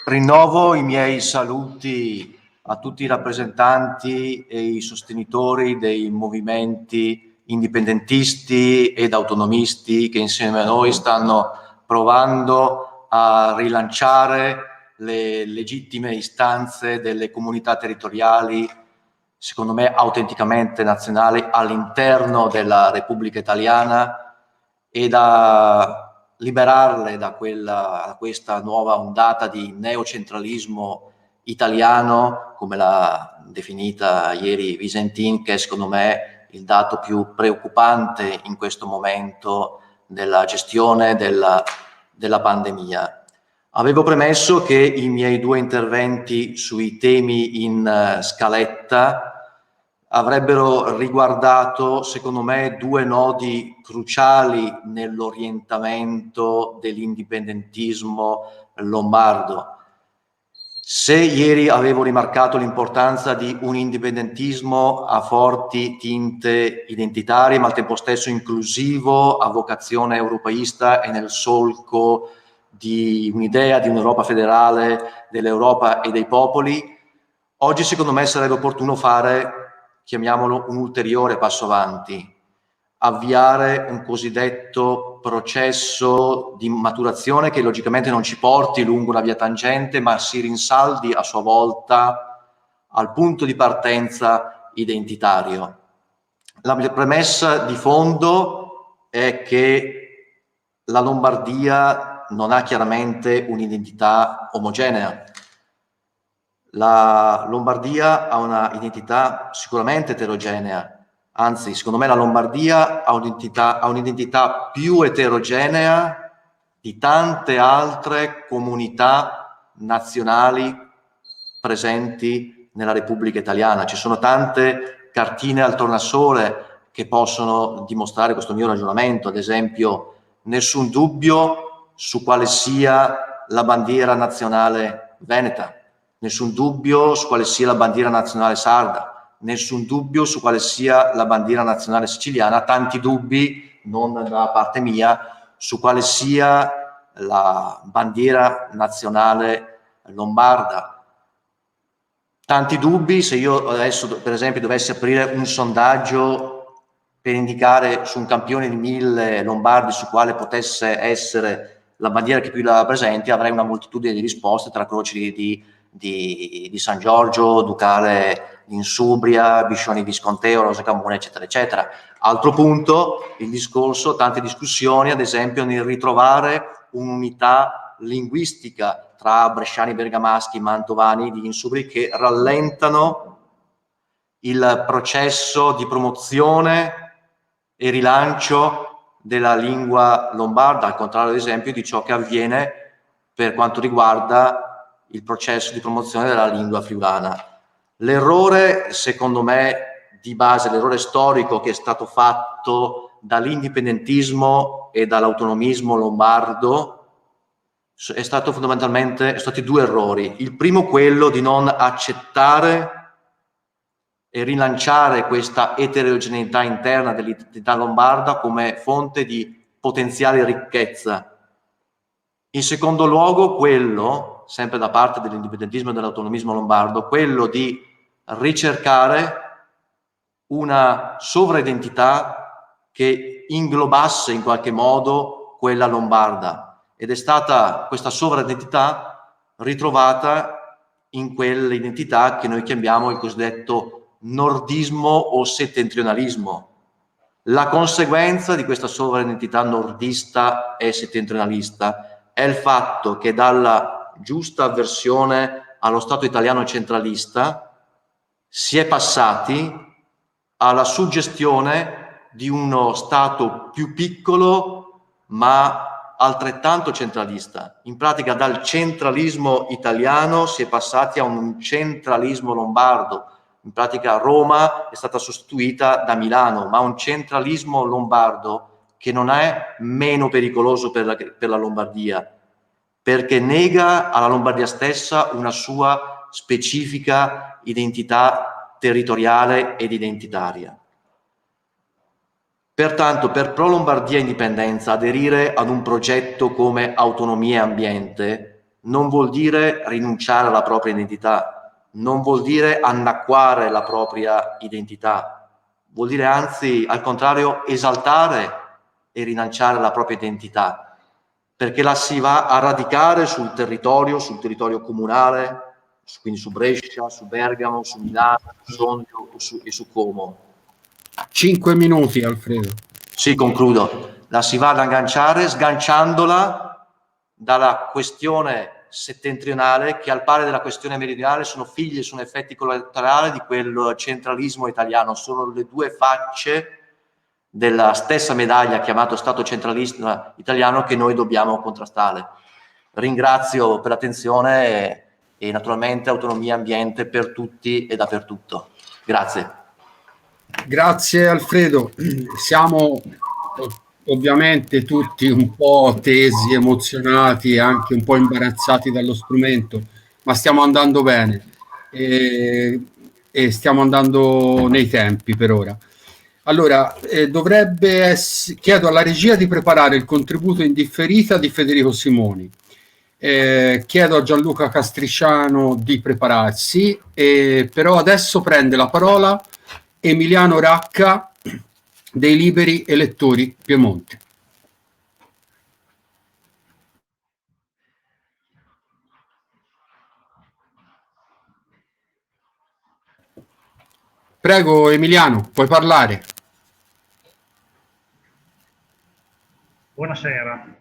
rinnovo i miei saluti a tutti i rappresentanti e i sostenitori dei movimenti indipendentisti ed autonomisti che insieme a noi stanno provando a rilanciare le legittime istanze delle comunità territoriali, secondo me autenticamente nazionali, all'interno della Repubblica Italiana, e da liberarle da questa nuova ondata di neocentralismo italiano, come l'ha definita ieri Visentin, che è secondo me il dato più preoccupante in questo momento della gestione della pandemia. Avevo premesso che i miei 2 interventi sui temi in scaletta avrebbero riguardato, secondo me, 2 nodi cruciali nell'orientamento dell'indipendentismo lombardo. Se ieri avevo rimarcato l'importanza di un indipendentismo a forti tinte identitarie, ma al tempo stesso inclusivo, a vocazione europeista e nel solco di un'idea di un'Europa federale, dell'Europa e dei popoli, oggi secondo me sarebbe opportuno fare, chiamiamolo, un ulteriore passo avanti, avviare un cosiddetto processo di maturazione che logicamente non ci porti lungo una via tangente, ma si rinsaldi a sua volta al punto di partenza identitario. La premessa di fondo è che la Lombardia non ha chiaramente un'identità omogenea. La Lombardia ha una identità sicuramente eterogenea, anzi, secondo me la Lombardia ha un'identità più eterogenea di tante altre comunità nazionali presenti nella Repubblica Italiana. Ci sono tante cartine al tornasole che possono dimostrare questo mio ragionamento, ad esempio nessun dubbio su quale sia la bandiera nazionale veneta. nessun dubbio su quale sia la bandiera nazionale sarda, nessun dubbio su quale sia la bandiera nazionale siciliana, tanti dubbi, non da parte mia, su quale sia la bandiera nazionale lombarda. Tanti dubbi, se io adesso per esempio dovessi aprire un sondaggio per indicare su un campione di 1000 lombardi su quale potesse essere la bandiera che più la rappresenti, avrei una moltitudine di risposte tra croci di San Giorgio, Ducale di Insubria, Biscioni Visconteo, Rosa Camone, eccetera, eccetera. Altro punto, il discorso, tante discussioni, ad esempio, nel ritrovare un'unità linguistica tra bresciani, bergamaschi, mantovani di Insubri che rallentano il processo di promozione e rilancio della lingua lombarda, al contrario ad esempio di ciò che avviene per quanto riguarda il processo di promozione della lingua friulana. L'errore, secondo me, di base, l'errore storico che è stato fatto dall'indipendentismo e dall'autonomismo lombardo è stato fondamentalmente, sono stati due errori. Il primo, quello di non accettare e rilanciare questa eterogeneità interna dell'identità lombarda come fonte di potenziale ricchezza. In secondo luogo, quello, sempre da parte dell'indipendentismo e dell'autonomismo lombardo, quello di ricercare una sovraidentità che inglobasse in qualche modo quella lombarda, ed è stata questa sovraidentità ritrovata in quell'identità che noi chiamiamo il cosiddetto nordismo o settentrionalismo. La conseguenza di questa sovraidentità nordista e settentrionalista è il fatto che dalla giusta avversione allo Stato italiano centralista si è passati alla suggestione di uno Stato più piccolo ma altrettanto centralista. In pratica dal centralismo italiano si è passati a un centralismo lombardo. In pratica Roma è stata sostituita da Milano, ma un centralismo lombardo che non è meno pericoloso per la Lombardia, perché nega alla Lombardia stessa una sua specifica identità territoriale ed identitaria. Pertanto, per Pro Lombardia Indipendenza, aderire ad un progetto come Autonomia e Ambiente non vuol dire rinunciare alla propria identità, non vuol dire annacquare la propria identità, vuol dire anzi, al contrario, esaltare e rilanciare la propria identità, perché la si va a radicare sul territorio comunale, quindi su Brescia, su Bergamo, su Milano, su Sondrio e su Como.
5 minuti, Alfredo.
Sì, concludo. La si va ad agganciare sganciandola dalla questione settentrionale che al pari della questione meridionale sono figli e sono effetti collaterali di quel centralismo italiano, sono le due facce della stessa medaglia chiamato Stato centralista italiano che noi dobbiamo contrastare. Ringrazio per l'attenzione e naturalmente Autonomia e Ambiente per tutti e dappertutto. Grazie.
Grazie Alfredo, siamo ovviamente tutti un po' tesi, emozionati e anche un po' imbarazzati dallo strumento, ma stiamo andando bene e stiamo andando nei tempi per ora. Allora, chiedo alla regia di preparare il contributo in differita di Federico Simoni. Chiedo a Gianluca Castriciano di prepararsi, però adesso prende la parola Emiliano Racca dei Liberi Elettori Piemonte. Prego Emiliano, puoi parlare.
Buonasera,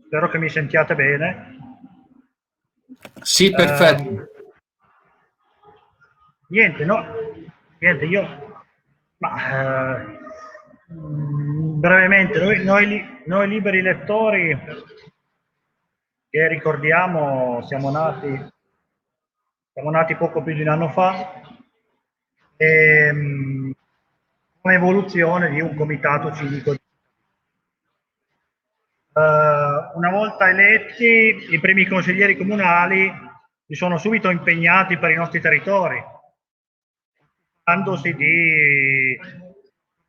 spero che mi sentiate bene.
Sì, perfetto.
Niente, io brevemente, noi liberi lettori, che ricordiamo siamo nati poco più di un anno fa, come evoluzione di un comitato civico. Una volta eletti, i primi consiglieri comunali si sono subito impegnati per i nostri territori, occupandosi di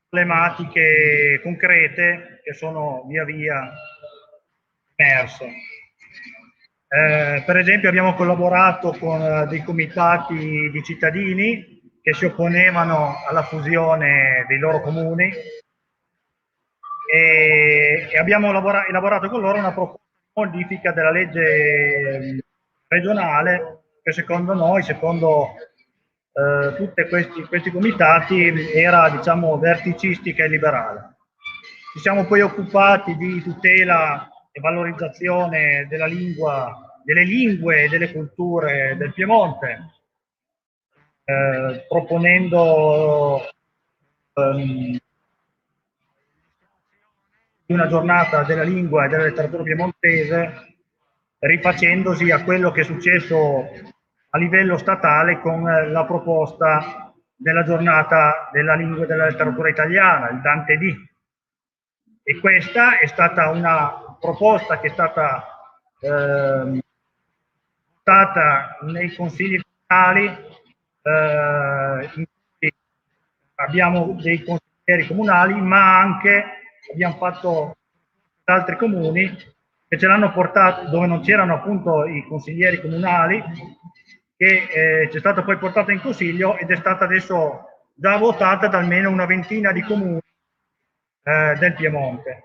problematiche concrete che sono via via emerse. Per esempio abbiamo collaborato con dei comitati di cittadini che si opponevano alla fusione dei loro comuni e abbiamo elaborato con loro una proposta di modifica della legge regionale che secondo noi, secondo tutti questi comitati, era, diciamo, verticistica e liberale. Ci siamo poi occupati di tutela e valorizzazione della lingua, delle lingue e delle culture del Piemonte, proponendo una giornata della lingua e della letteratura piemontese, rifacendosi a quello che è successo a livello statale con la proposta della giornata della lingua e della letteratura italiana, il Dante D. E questa è stata una proposta che è stata votata nei consigli comunali, in cui abbiamo dei consiglieri comunali, ma anche abbiamo fatto altri comuni che ce l'hanno portato, dove non c'erano appunto i consiglieri comunali, che c'è stata poi portata in consiglio ed è stata adesso già votata da almeno una ventina di comuni del Piemonte.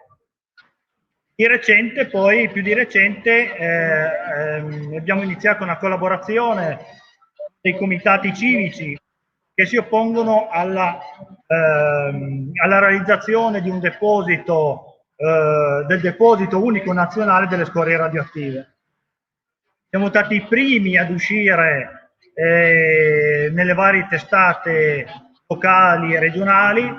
Di recente, poi, più di recente, abbiamo iniziato una collaborazione dei comitati civici che si oppongono alla realizzazione di un deposito, del deposito unico nazionale delle scorie radioattive. Siamo stati i primi ad uscire nelle varie testate locali e regionali,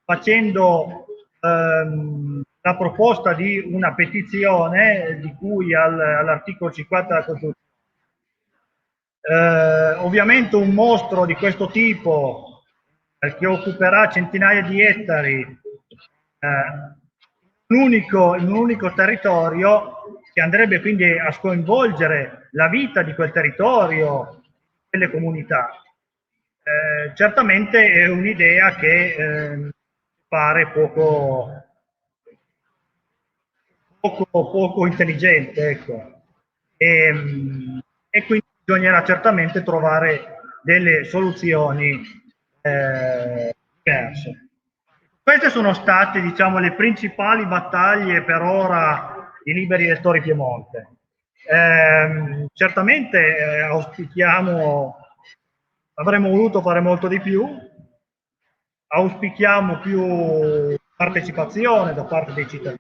facendo la proposta di una petizione di cui all'articolo 50 della Costituzione. Ovviamente un mostro di questo tipo, che occuperà centinaia di ettari in un unico territorio, che andrebbe quindi a sconvolgere la vita di quel territorio, delle comunità. Certamente è un'idea che pare poco intelligente, ecco. E quindi bisognerà certamente trovare delle soluzioni diverse. Queste sono state, diciamo, le principali battaglie per ora di Liberi Elettori Piemonte. Certamente auspichiamo, avremmo voluto fare molto di più, auspichiamo più partecipazione da parte dei cittadini.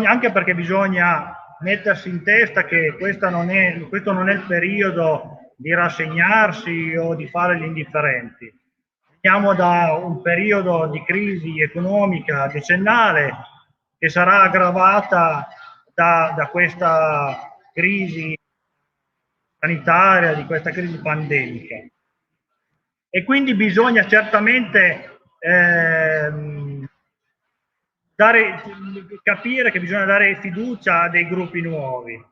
Anche perché bisogna mettersi in testa che questo non è il periodo di rassegnarsi o di fare gli indifferenti. Veniamo da un periodo di crisi economica decennale che sarà aggravata da questa crisi sanitaria, di questa crisi pandemica. E quindi bisogna certamente capire che bisogna dare fiducia a dei gruppi nuovi.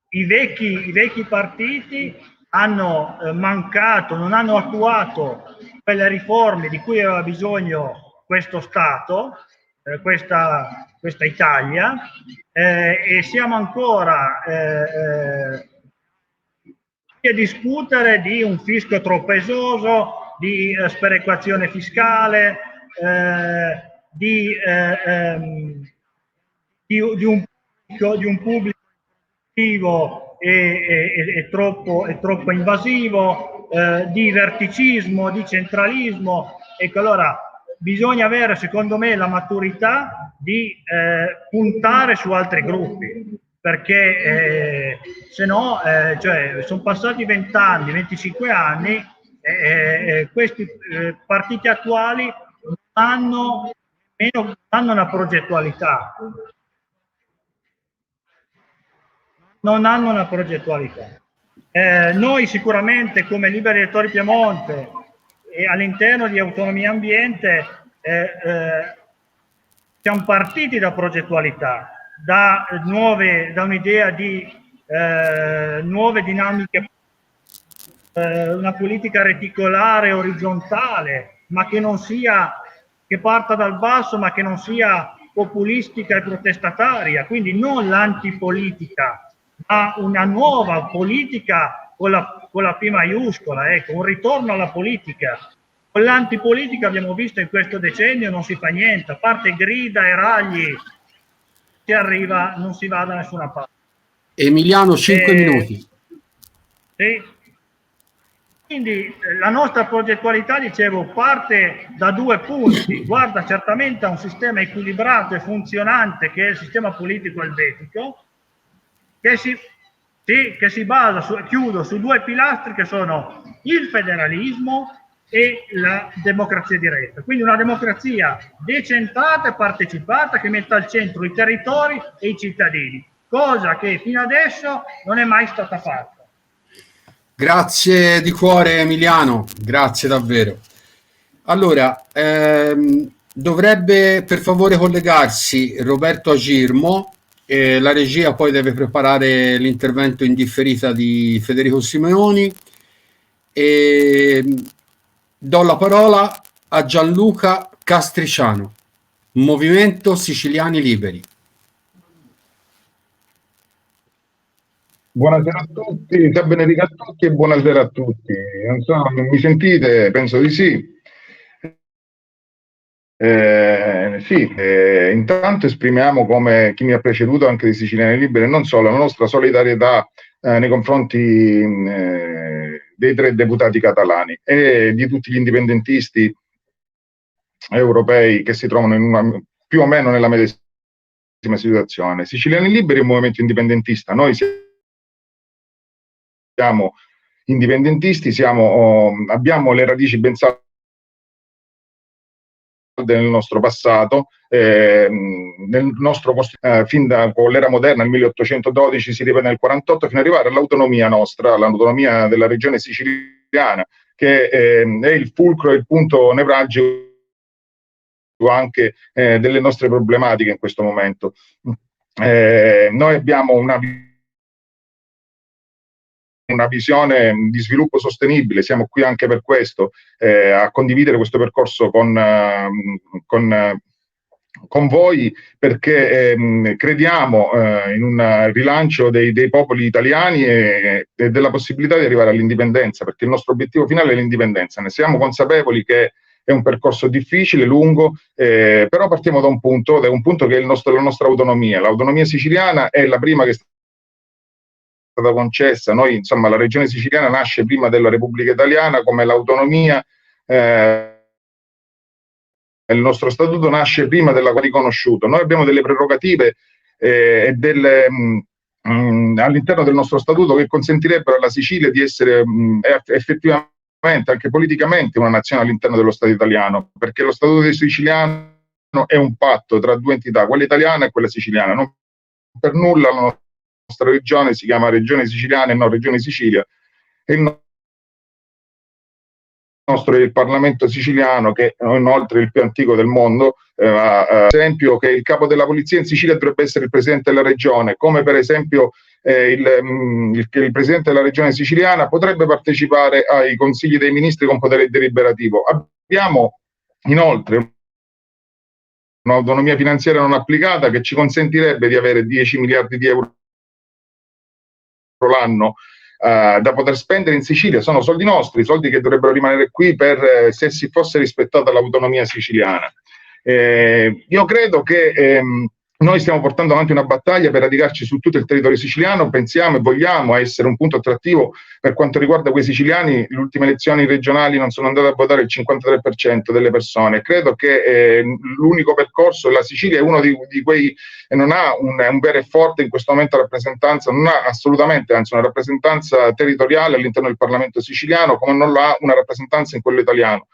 I vecchi partiti hanno mancato, non hanno attuato quelle riforme di cui aveva bisogno questo Stato, questa Italia, e siamo ancora a discutere di un fisco troppo esoso, di sperequazione fiscale, di un pubblico attivo e troppo invasivo, di verticismo, di centralismo. Ecco, allora bisogna avere, secondo me, la maturità di puntare su altri gruppi, perché se no, cioè, sono passati 20 anni, 25 anni, questi partiti attuali non hanno una progettualità. Non hanno una progettualità. Noi sicuramente come Liberi Elettori Piemonte e all'interno di Autonomia Ambiente siamo partiti da progettualità, da un'idea di nuove dinamiche, una politica reticolare, orizzontale, ma che non sia, che parta dal basso, ma che non sia populistica e protestataria, quindi non l'antipolitica, ma una nuova politica con la P maiuscola, ecco, un ritorno alla politica. Con l'antipolitica abbiamo visto in questo decennio non si fa niente, a parte grida e ragli, si arriva, non si va da nessuna parte.
Emiliano, 5 minuti.
Sì. Quindi la nostra progettualità, dicevo, parte da 2 punti. Guarda certamente a un sistema equilibrato e funzionante che è il sistema politico elvetico, che si basa su 2 pilastri che sono il federalismo e la democrazia diretta. Quindi una democrazia decentrata e partecipata che metta al centro i territori e i cittadini, cosa che fino adesso non è mai stata fatta.
Grazie di cuore Emiliano, grazie davvero. Allora, dovrebbe per favore collegarsi Roberto Agirmo, la regia poi deve preparare l'intervento in differita di Federico Simeoni, e do la parola a Gianluca Castriciano, Movimento Siciliani Liberi.
Buonasera a tutti, San Benedica a tutti e buonasera a tutti. Non so, mi sentite? Penso di sì. Intanto esprimiamo, come chi mi ha preceduto, anche di Siciliani Liberi, e non solo, la nostra solidarietà nei confronti dei 3 deputati catalani e di tutti gli indipendentisti europei che si trovano più o meno nella medesima situazione. Siciliani Liberi è un movimento indipendentista, noi siamo indipendentisti, abbiamo le radici ben salde nel nostro passato, nel nostro fin con l'era moderna, nel 1812, si ripete nel 48, fino ad arrivare all'autonomia nostra, l'autonomia della regione siciliana, che è il fulcro e il punto nevralgico anche delle nostre problematiche in questo momento. Noi abbiamo una visione di sviluppo sostenibile, siamo qui anche per questo, a condividere questo percorso con voi, perché crediamo in un rilancio dei popoli italiani e della possibilità di arrivare all'indipendenza, perché il nostro obiettivo finale è l'indipendenza. Ne siamo consapevoli che è un percorso difficile, lungo, però partiamo da un punto che è la nostra autonomia. L'autonomia siciliana è la prima che è stata concessa. Noi, insomma, la regione siciliana nasce prima della Repubblica Italiana, come l'autonomia, il nostro statuto nasce prima della riconosciuto. Noi abbiamo delle prerogative all'interno del nostro statuto che consentirebbero alla Sicilia di essere effettivamente, anche politicamente, una nazione all'interno dello Stato italiano, perché lo statuto siciliano è un patto tra 2 entità, quella italiana e quella siciliana. Non per nulla la nostra regione si chiama Regione Siciliana e non Regione Sicilia, e il nostro è il Parlamento siciliano, che è inoltre il più antico del mondo. Ad esempio, che il capo della polizia in Sicilia dovrebbe essere il presidente della regione, come per esempio il presidente della regione siciliana potrebbe partecipare ai consigli dei ministri con potere deliberativo. Abbiamo inoltre un'autonomia finanziaria non applicata che ci consentirebbe di avere 10 miliardi di euro l'anno da poter spendere in Sicilia. Sono soldi nostri, soldi che dovrebbero rimanere qui per se si fosse rispettata l'autonomia siciliana. Io credo che noi stiamo portando avanti una battaglia per radicarci su tutto il territorio siciliano, pensiamo e vogliamo essere un punto attrattivo per quanto riguarda quei siciliani. Le ultime elezioni regionali non sono andate a votare il 53% delle persone. Credo che l'unico percorso, la Sicilia è uno di quei, non ha un vero e forte in questo momento rappresentanza, non ha assolutamente, anzi, una rappresentanza territoriale all'interno del Parlamento siciliano, come non ha una rappresentanza in quello italiano.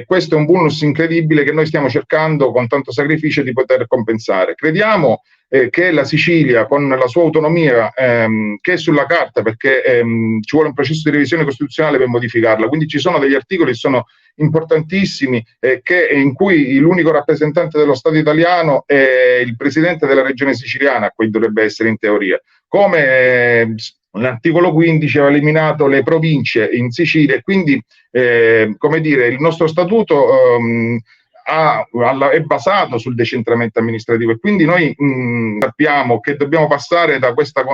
Questo è un bonus incredibile che noi stiamo cercando con tanto sacrificio di poter compensare. Crediamo che la Sicilia, con la sua autonomia, che è sulla carta, perché ci vuole un processo di revisione costituzionale per modificarla, quindi ci sono degli articoli che sono importantissimi, in cui l'unico rappresentante dello Stato italiano è il presidente della regione siciliana, a cui dovrebbe essere in teoria. come l'articolo 15 aveva eliminato le province in Sicilia e quindi come dire, il nostro statuto è basato sul decentramento amministrativo e quindi noi sappiamo che dobbiamo passare da questa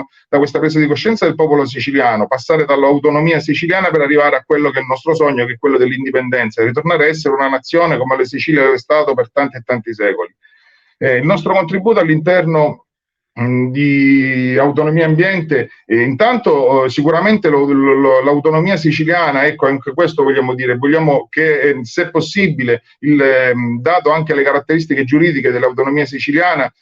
presa di coscienza del popolo siciliano, passare dall'autonomia siciliana per arrivare a quello che è il nostro sogno, che è quello dell'indipendenza, ritornare a essere una nazione come la Sicilia è stato per tanti e tanti secoli. Il nostro contributo all'interno di autonomia ambiente, intanto sicuramente l'autonomia siciliana, ecco, anche questo vogliamo dire, vogliamo che se possibile, dato anche le caratteristiche giuridiche dell'autonomia siciliana,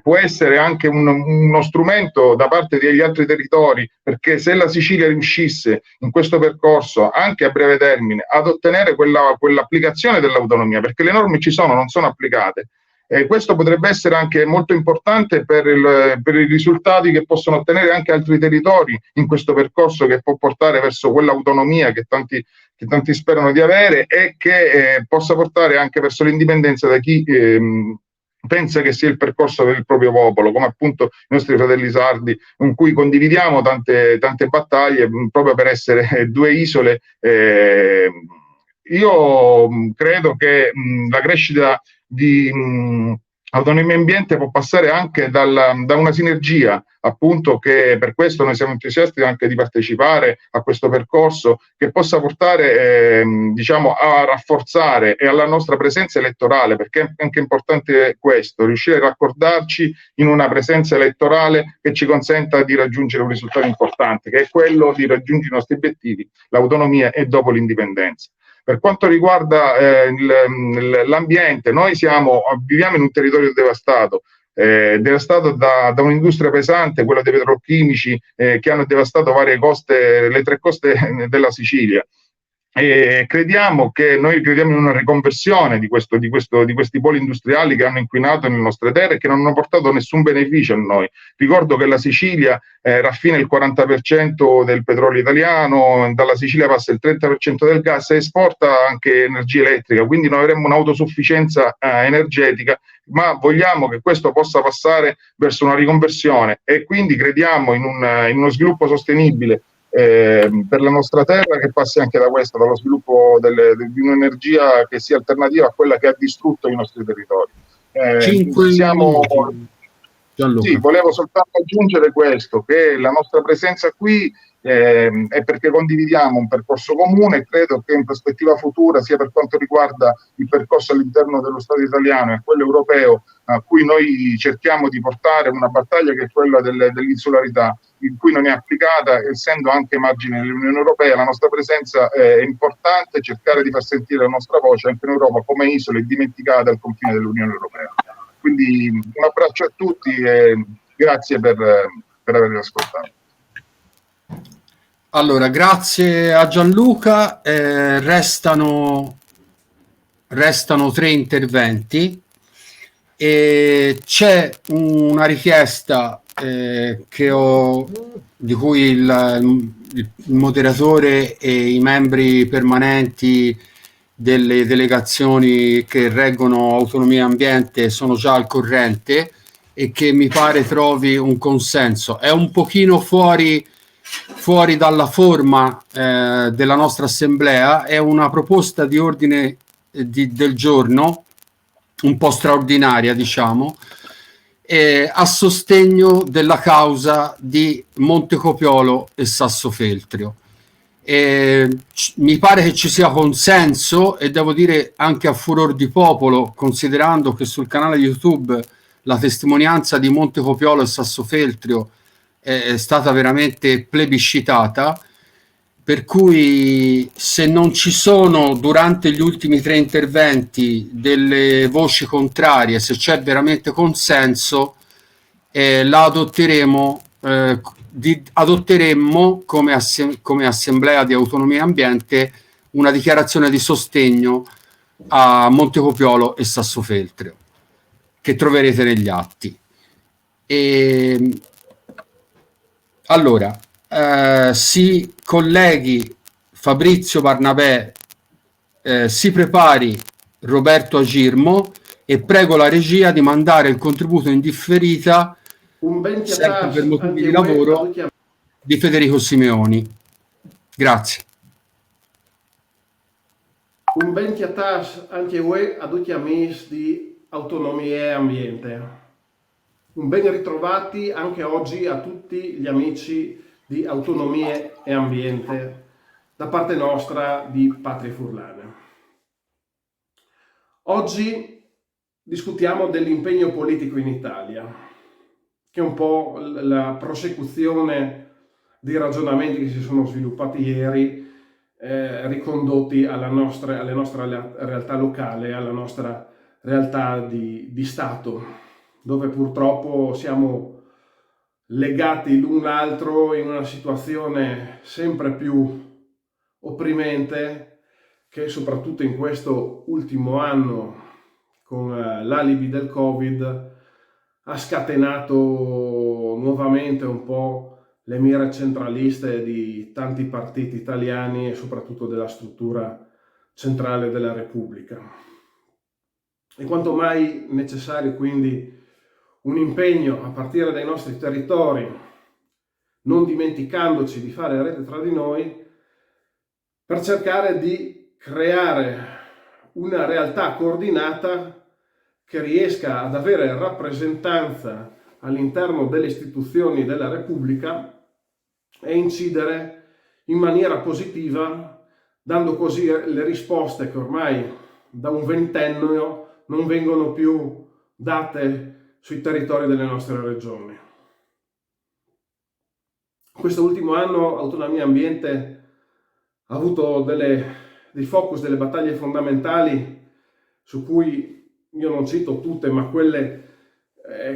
può essere anche uno strumento da parte degli altri territori, perché se la Sicilia riuscisse in questo percorso anche a breve termine ad ottenere quell'applicazione dell'autonomia, perché le norme ci sono, non sono applicate. Questo potrebbe essere anche molto importante per i risultati che possono ottenere anche altri territori in questo percorso che può portare verso quell'autonomia che tanti sperano di avere e che possa portare anche verso l'indipendenza da chi pensa che sia il percorso del proprio popolo, come appunto i nostri fratelli sardi, con cui condividiamo tante battaglie proprio per essere due isole. Io credo che la crescita di autonomia ambiente può passare anche da una sinergia, appunto, che per questo noi siamo entusiasti anche di partecipare a questo percorso, che possa portare diciamo a rafforzare e alla nostra presenza elettorale, perché è anche importante questo, riuscire a raccordarci in una presenza elettorale che ci consenta di raggiungere un risultato importante, che è quello di raggiungere i nostri obiettivi, l'autonomia e dopo l'indipendenza. Per quanto riguarda l'ambiente, noi viviamo in un territorio devastato da un'industria pesante, quella dei petrolchimici, che hanno devastato le tre coste della Sicilia. E noi crediamo in una riconversione di questi poli industriali che hanno inquinato le nostre terre e che non hanno portato nessun beneficio a noi. Ricordo che la Sicilia raffina il 40% del petrolio italiano, dalla Sicilia passa il 30% del gas e esporta anche energia elettrica, quindi noi avremmo un'autosufficienza energetica, ma vogliamo che questo possa passare verso una riconversione e quindi crediamo in uno sviluppo sostenibile per la nostra terra, che passi anche dallo sviluppo di un'energia che sia alternativa a quella che ha distrutto i nostri territori. Sì, volevo soltanto aggiungere questo, che la nostra presenza qui è perché condividiamo un percorso comune e credo che in prospettiva futura, sia per quanto riguarda il percorso all'interno dello Stato italiano e quello europeo, a cui noi cerchiamo di portare una battaglia che è quella dell'insularità, in cui non è applicata, essendo anche margine dell'Unione Europea, la nostra presenza è importante, cercare di far sentire la nostra voce anche in Europa come isole dimenticate al confine dell'Unione Europea. Quindi un abbraccio a tutti e grazie per avermi ascoltato.
Allora, grazie a Gianluca. Restano 3 interventi e c'è una richiesta di cui il moderatore e i membri permanenti delle delegazioni che reggono autonomia e ambiente sono già al corrente e che mi pare trovi un consenso. È un pochino fuori dalla forma della nostra assemblea, è una proposta di ordine del giorno un po' straordinaria, diciamo, a sostegno della causa di Montecopiolo e Sassofeltrio. Mi pare che ci sia consenso e devo dire anche a furor di popolo, considerando che sul canale YouTube la testimonianza di Montecopiolo e Sassofeltrio è stata veramente plebiscitata, per cui se non ci sono durante gli ultimi 3 interventi delle voci contrarie, se c'è veramente consenso, la adotteremmo come Assemblea di Autonomia e Ambiente una dichiarazione di sostegno a Montecopiolo e Sassofeltrio, che troverete negli atti. Allora, si colleghi Fabrizio Barnabè, si prepari Roberto Agirmo e prego la regia di mandare il contributo in differita
Un ben
sempre per motivi di lavoro, di Federico Simeoni. Grazie.
Un ben chiatas anche voi a tutti amici di Autonomia e Ambiente. Un ben ritrovati anche oggi a tutti gli amici di Autonomia e Ambiente da parte nostra di Patrie Furlane. Oggi discutiamo dell'impegno politico in Italia, che è un po' la prosecuzione dei ragionamenti che si sono sviluppati ieri, ricondotti alle nostre realtà locale, alla nostra realtà di Stato, dove purtroppo siamo legati l'un l'altro in una situazione sempre più opprimente, che soprattutto in questo ultimo anno, con l'alibi del Covid, ha scatenato nuovamente un po' le mire centraliste di tanti partiti italiani e soprattutto della struttura centrale della Repubblica. È quanto mai necessario quindi un impegno a partire dai nostri territori, non dimenticandoci di fare rete tra di noi, per cercare di creare una realtà coordinata che riesca ad avere rappresentanza all'interno delle istituzioni della Repubblica e incidere in maniera positiva, dando così le risposte che ormai da un ventennio non vengono più date sui territori delle nostre regioni. Questo ultimo anno Autonomia e Ambiente ha avuto dei focus, delle battaglie fondamentali su cui io non cito tutte, ma quelle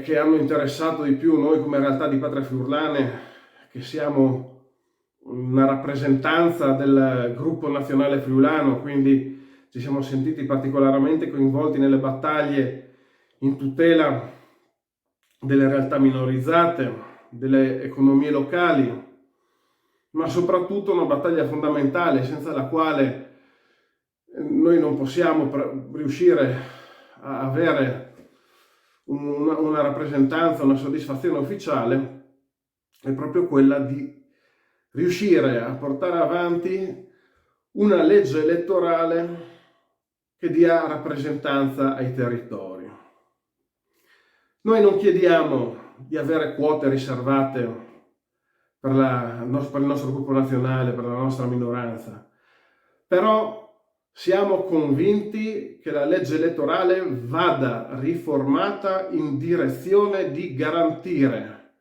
che hanno interessato di più noi come realtà di Patrie Furlane, che siamo una rappresentanza del gruppo nazionale friulano, quindi ci siamo sentiti particolarmente coinvolti nelle battaglie in tutela delle realtà minorizzate, delle economie locali, ma soprattutto una battaglia fondamentale senza la quale noi non possiamo riuscire a avere una rappresentanza, una soddisfazione ufficiale, è proprio quella di riuscire a portare avanti una legge elettorale che dia rappresentanza ai territori. Noi non chiediamo di avere quote riservate per il nostro gruppo nazionale, per la nostra minoranza, però siamo convinti che la legge elettorale vada riformata in direzione di garantire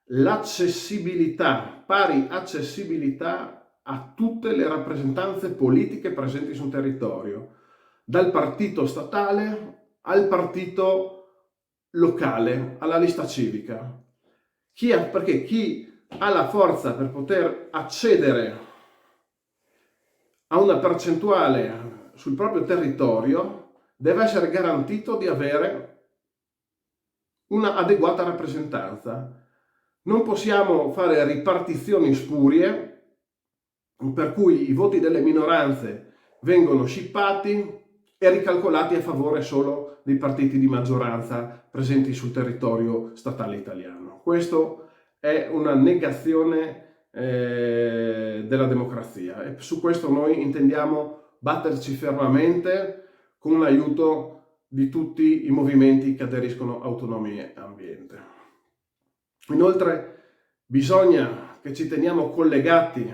l'accessibilità, pari accessibilità a tutte le rappresentanze politiche presenti sul territorio, dal partito statale al partito locale, alla lista civica. Perché chi ha la forza per poter accedere a una percentuale sul proprio territorio deve essere garantito di avere una adeguata rappresentanza. Non possiamo fare ripartizioni spurie per cui i voti delle minoranze vengono scippati e ricalcolati a favore solo dei partiti di maggioranza presenti sul territorio statale italiano. Questo è una negazione della democrazia e su questo noi intendiamo batterci fermamente con l'aiuto di tutti i movimenti che aderiscono a Autonomia e Ambiente. Inoltre bisogna che ci teniamo collegati,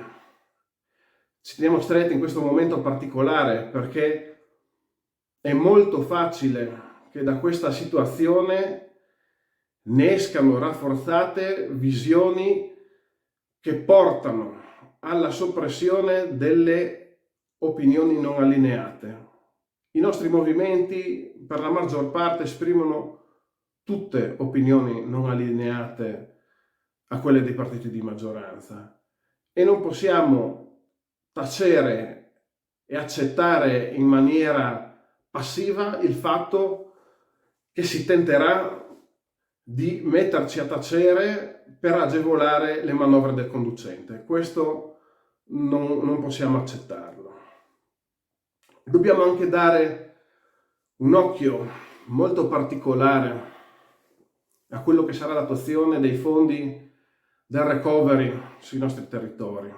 ci teniamo stretti in questo momento particolare, perché è molto facile che da questa situazione ne escano rafforzate visioni che portano alla soppressione delle opinioni non allineate. I nostri movimenti per la maggior parte esprimono tutte opinioni non allineate a quelle dei partiti di maggioranza e non possiamo tacere e accettare in maniera passiva il fatto che si tenterà di metterci a tacere per agevolare le manovre del conducente. Questo non possiamo accettarlo. Dobbiamo anche dare un occhio molto particolare
a quello che sarà l'attuazione dei fondi del recovery sui nostri territori.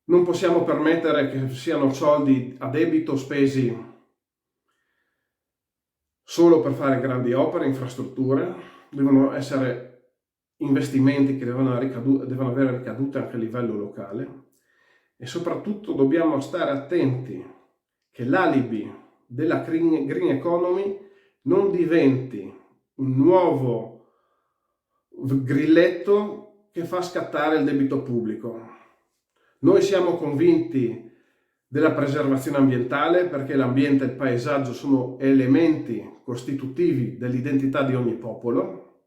Non possiamo permettere che siano soldi a debito spesi solo per fare grandi opere, infrastrutture. Devono essere investimenti che devono avere ricadute anche a livello locale, e soprattutto dobbiamo stare attenti che l'alibi della green economy non diventi un nuovo grilletto che fa scattare il debito pubblico. Noi siamo convinti della preservazione ambientale, perché l'ambiente e il paesaggio sono elementi costitutivi dell'identità di ogni popolo,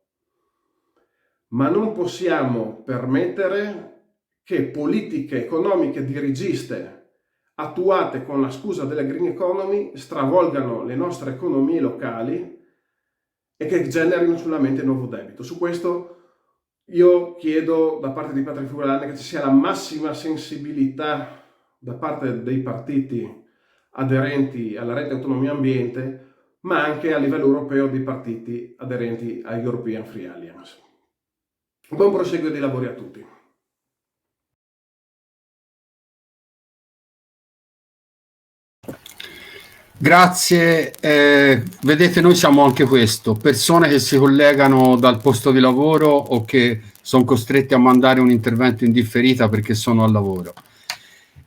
ma non possiamo permettere che politiche economiche dirigiste attuate con la scusa della green economy stravolgano le nostre economie locali e che generino solamente nuovo debito. Su questo io chiedo da parte di Patria Friulana che ci sia la massima sensibilità da parte dei partiti aderenti alla rete Autonomia Ambiente, ma anche a livello europeo dei partiti aderenti a European Free Alliance. Buon proseguo dei lavori a tutti.
Grazie, vedete, noi siamo anche questo, persone che si collegano dal posto di lavoro o che sono costretti a mandare un intervento in differita perché sono al lavoro,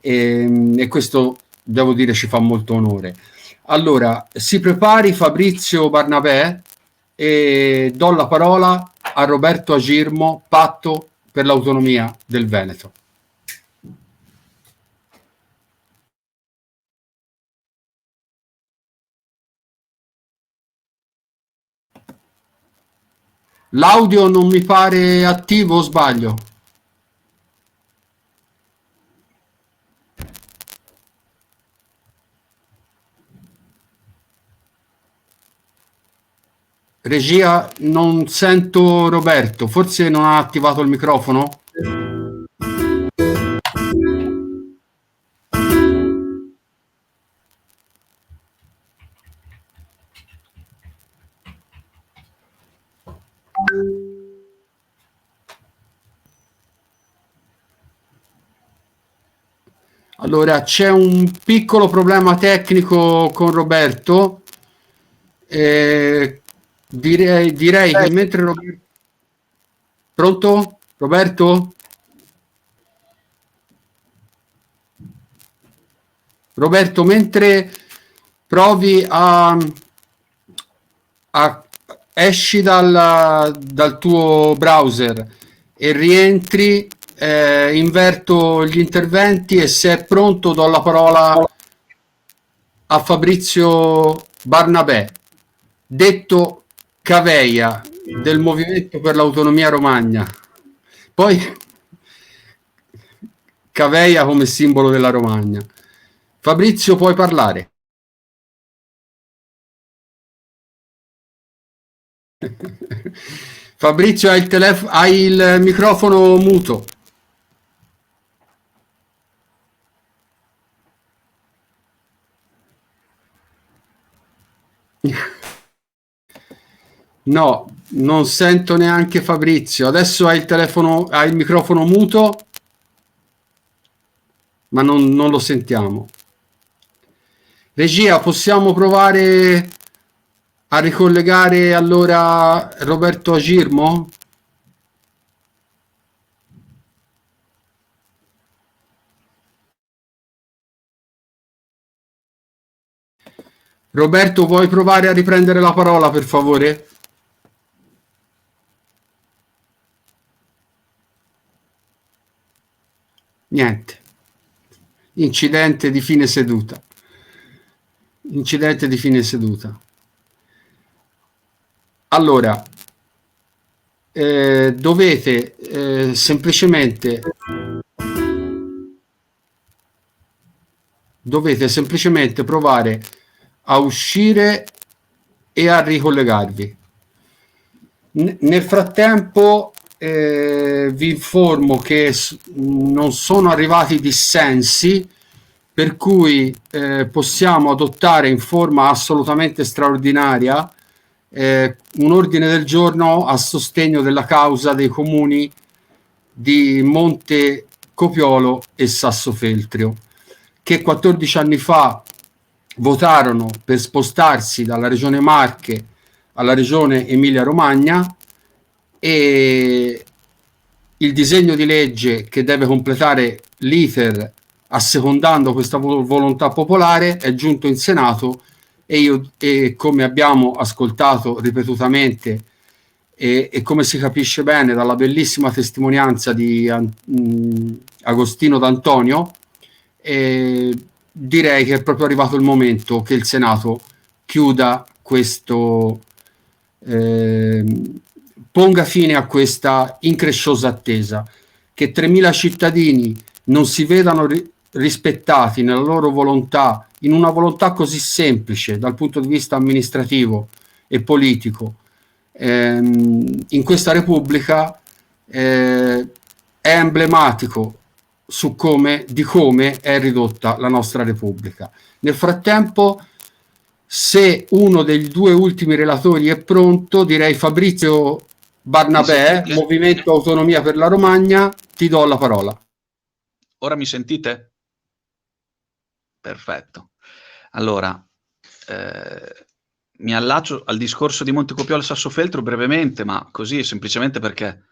e questo devo dire ci fa molto onore. Allora, si prepari Fabrizio Barnabè e do la parola a Roberto Agirmo, Patto per l'Autonomia del Veneto. L'audio non mi pare attivo, o sbaglio? Regia, non sento Roberto, forse non ha attivato il microfono? Allora, c'è un piccolo problema tecnico con Roberto. Direi che mentre Roberto... Pronto? Roberto? Roberto, mentre provi a esci dal tuo browser e rientri, inverto gli interventi e se è pronto do la parola a Fabrizio Barnabè, detto Caveia, del Movimento per l'Autonomia Romagna. Poi Caveia come simbolo della Romagna. Fabrizio, puoi parlare. Fabrizio, hai il microfono muto. No, non sento neanche Fabrizio. Adesso hai il microfono muto, ma non lo sentiamo. Regia, possiamo provare a ricollegare allora Roberto Agirmo? Roberto, vuoi provare a riprendere la parola, per favore? Niente. Incidente di fine seduta. Incidente di fine seduta. Allora, dovete semplicemente provare a uscire e a ricollegarvi. Nel frattempo vi informo che non sono arrivati dissensi, per cui possiamo adottare in forma assolutamente straordinaria un ordine del giorno a sostegno della causa dei comuni di Monte Copiolo e Sassofeltrio, che 14 anni fa votarono per spostarsi dalla regione Marche alla regione Emilia-Romagna, e il disegno di legge che deve completare l'iter assecondando questa volontà popolare è giunto in Senato, e come abbiamo ascoltato ripetutamente e come si capisce bene dalla bellissima testimonianza di Agostino D'Antonio, direi che è proprio arrivato il momento che il Senato chiuda questo, ponga fine a questa incresciosa attesa, che 3.000 cittadini non si vedano rispettati nella loro volontà, in una volontà così semplice dal punto di vista amministrativo e politico, in questa Repubblica, è emblematico di come è ridotta la nostra Repubblica. Nel frattempo, se uno dei due ultimi relatori è pronto, direi Fabrizio Barnabè, Movimento Autonomia per la Romagna, ti do la parola.
Ora mi sentite? Perfetto. Allora, mi allaccio al discorso di Montecopiolo e Sassofeltrio brevemente, ma così semplicemente perché